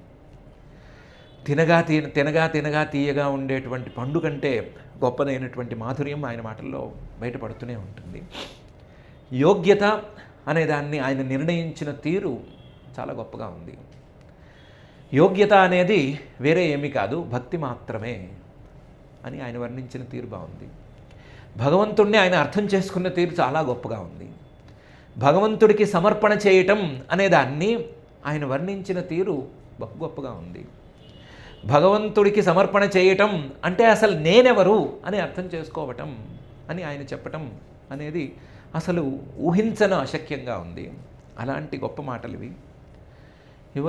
తినగా తీయగా ఉండేటువంటి పండు కంటే గొప్పదైనటువంటి మాధుర్యం ఆయన మాటల్లో బయటపడుతూనే ఉంటుంది. యోగ్యత అనేదాన్ని ఆయన నిర్ణయించిన తీరు చాలా గొప్పగా ఉంది. యోగ్యత అనేది వేరే ఏమీ కాదు, భక్తి మాత్రమే అని ఆయన వర్ణించిన తీరు బాగుంది. భగవంతుడిని ఆయన అర్థం చేసుకున్న తీరు చాలా గొప్పగా ఉంది. భగవంతుడికి సమర్పణ చేయటం అనేదాన్ని ఆయన వర్ణించిన తీరు బహు గొప్పగా ఉంది. భగవంతుడికి సమర్పణ చేయటం అంటే అసలు నేనెవరు అని అర్థం చేసుకోవటం అని ఆయన చెప్పటం అనేది అసలు ఊహించను అశక్యంగా ఉంది. అలాంటి గొప్ప మాటలు ఇవి.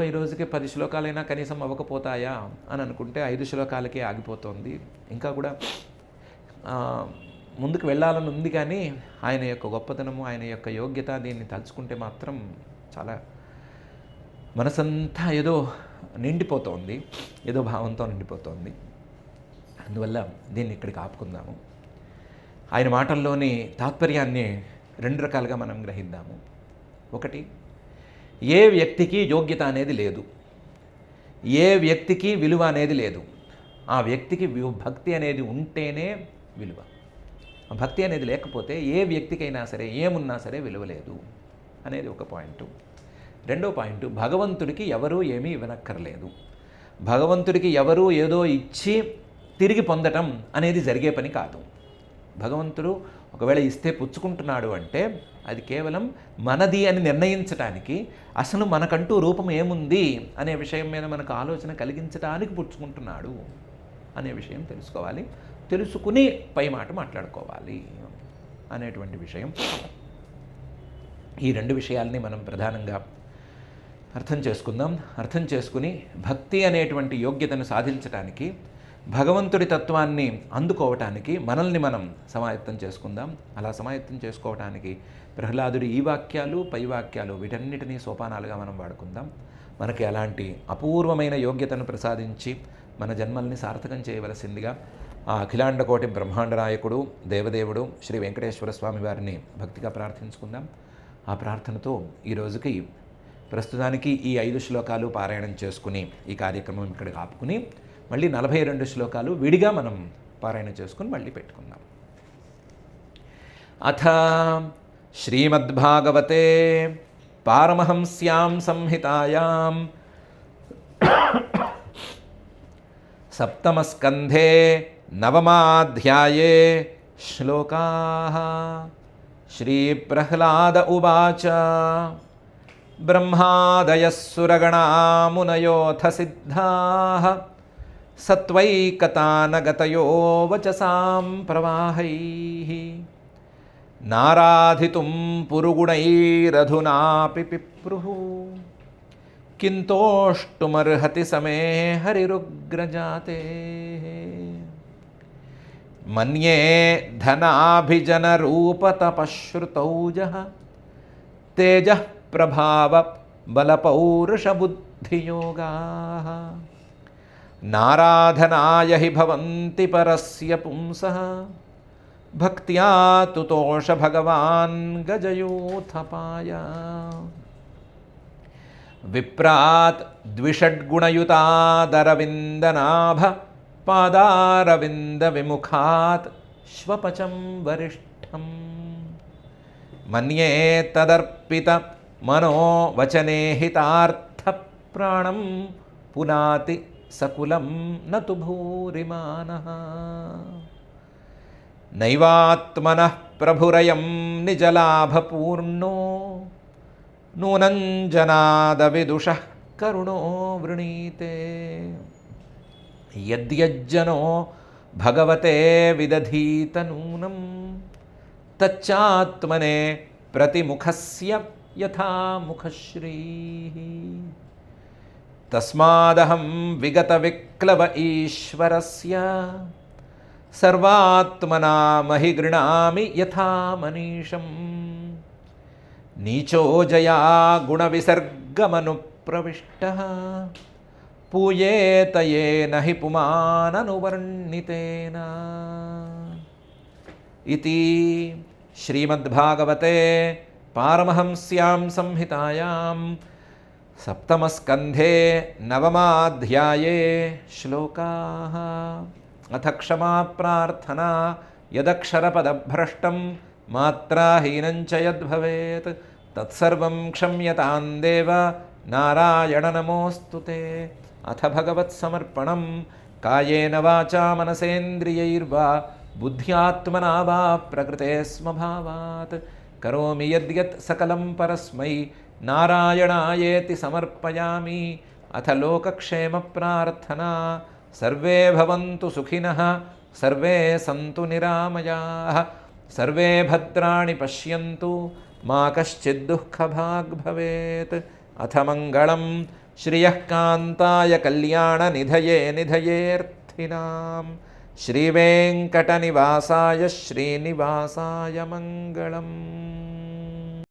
ఈ రోజుకి 10 శ్లోకాలైనా కనీసం అవ్వకపోతాయా అని అనుకుంటే 5 శ్లోకాలకే ఆగిపోతుంది. ఇంకా కూడా ముందుకు వెళ్ళాలని ఉంది, కానీ ఆయన యొక్క గొప్పతనము, ఆయన యొక్క యోగ్యత దీన్ని తలుచుకుంటే మాత్రం చాలా మనసంతా ఏదో నిండిపోతోంది, ఏదో భావంతో నిండిపోతోంది. అందువల్ల దీన్ని ఇక్కడికి ఆపుకుందాము. ఆయన మాటల్లోని తాత్పర్యాన్ని 2 రకాలుగా మనం గ్రహిద్దాము. ఒకటి, ఏ వ్యక్తికి యోగ్యత అనేది లేదు, ఏ వ్యక్తికి విలువ అనేది లేదు. ఆ వ్యక్తికి భక్తి అనేది ఉంటేనే విలువ. భక్తి అనేది లేకపోతే ఏ వ్యక్తికైనా సరే, ఏమున్నా సరే విలువ లేదు అనేది ఒక పాయింట్. రెండో పాయింట్, భగవంతుడికి ఎవరూ ఏమీ ఇవ్వనక్కర్లేదు. భగవంతుడికి ఎవరూ ఏదో ఇచ్చి తిరిగి పొందటం అనేది జరిగే పని కాదు. భగవంతుడు ఒకవేళ ఇస్తే పుచ్చుకుంటున్నాడు అంటే అది కేవలం మనది అని నిర్ణయించడానికి, అసలు మనకంటూ రూపం ఏముంది అనే విషయం మీద మనకు ఆలోచన కలిగించడానికి పుచ్చుకుంటున్నాడు అనే విషయం తెలుసుకోవాలి. తెలుసుకుని పై మాట మాట్లాడుకోవాలి అనేటువంటి విషయం. ఈ 2 విషయాల్ని మనం ప్రధానంగా అర్థం చేసుకుందాం. అర్థం చేసుకుని భక్తి అనేటువంటి యోగ్యతను సాధించడానికి, భగవంతుడి తత్వాన్ని అందుకోవటానికి మనల్ని మనం సమాయత్తం చేసుకుందాం. అలా సమాయత్తం చేసుకోవటానికి ప్రహ్లాదుడి ఈ వాక్యాలు, పై వాక్యాలు వీటన్నిటినీ సోపానాలుగా మనం వాడుకుందాం. మనకి అలాంటి అపూర్వమైన యోగ్యతను ప్రసాదించి మన జన్మల్ని సార్థకం చేయవలసిందిగా ఆ అఖిలాండకోటి బ్రహ్మాండ నాయకుడు దేవదేవుడు శ్రీ వెంకటేశ్వర స్వామి వారిని భక్తిగా ప్రార్థించుకుందాం. ఆ ప్రార్థనతో ఈ రోజుకి ప్రస్తుతానికి ఈ 5 శ్లోకాలు పారాయణం చేసుకుని ఈ కార్యక్రమం ఇక్కడికి ఆపుకుని మళ్ళీ 42 శ్లోకాలు విడిగా మనం పారాయణ చేసుకుని మళ్ళీ పెట్టుకుందాం. అథ శ్రీమద్భాగవతే పారమహంస్యాం సంహితాయాం సప్తమస్కంధే నవమాధ్యాయే శ్లోకాః. శ్రీప్రహ్లాద ఉవాచ బ్రహ్మాదయः సురగణా మునయోऽథ సిద్ధాः సత్వైకతానగతయో వచసాం ప్రవాహైః నారాధితుం పురుగుణైరధునాపి పిప్రుః కింతోష్టుమర్హతి సమే హరిరుగ్రజాతేః మన్యే ధనాభిజనరూపతపశ్రుతౌజః తేజః ప్రభావ బలపౌరుషబుద్ధియోగాః నారాధనాయ హి భవంతి పరస్య పుంసః భక్త్యా తుతోష భగవాన్ గజయూథపాయ విప్రాత్ ద్విషడ్గుణయుతాదరవిందనాభ పాదారవింద విముఖాత్ శ్వపచం వరిష్ఠం మన్యే తదర్పిత మనోవచనే హితార్థ ప్రాణం పునాతి సకులం నతు భూరిమానః నైవాత్మనః ప్రభురయం నిజలాభపూర్ణో నూనం జనాదవిదుషః కరుణో వృణీతే యద్యజ్జనో భగవతే విదధీత నూనం తచ్చాత్మనే ప్రతిముఖస్య యథా ముఖశ్రీః తస్మాదహం విగత విక్లవ ఈశ్వరస్య సర్వాత్మనా మహి గృణామి యథా మనీషం నీచో జయా గుణ విసర్గమను ప్రవిష్టః పూయేత యేన హి పుమాననువర్ణితేన ఇతి శ్రీమద్భాగవతే పారమహంస్యాం సంహితాయాం సప్తమస్కంధే నవమాధ్యాయే శ్లోకాః అథ క్షమా ప్రార్థనా యదక్షరపదభ్రష్టం మాత్రాహీనం చ యద్భవేత్ తత్సర్వం క్షమ్యతాం దేవ నారాయణ నమోऽస్తుతే అథ భగవత్సమర్పణం కాయేన వాచా మనసేంద్రియైర్వా బుద్ధ్యాత్మనా వా ప్రకృతే స్వభావాత్ కరోమి యద్యత్ సకలం పరస్మై నారాయణాయేతి సమర్పయామి. అథ లోకక్షేమ ప్రార్థనా. సర్వే భవంతు సుఖినః, సర్వే సంతు నిరామయాః, సర్వే భద్రాణి పశ్యంతు, మా కశ్చిద్ దుఃఖభాగ్ భవేత్. అథ మంగళం శ్రియః కాంతాయ కళ్యాణ నిధయే నిధయేర్థినాం. శ్రీవేంకటనివాసాయ శ్రీనివాసాయ మంగళం.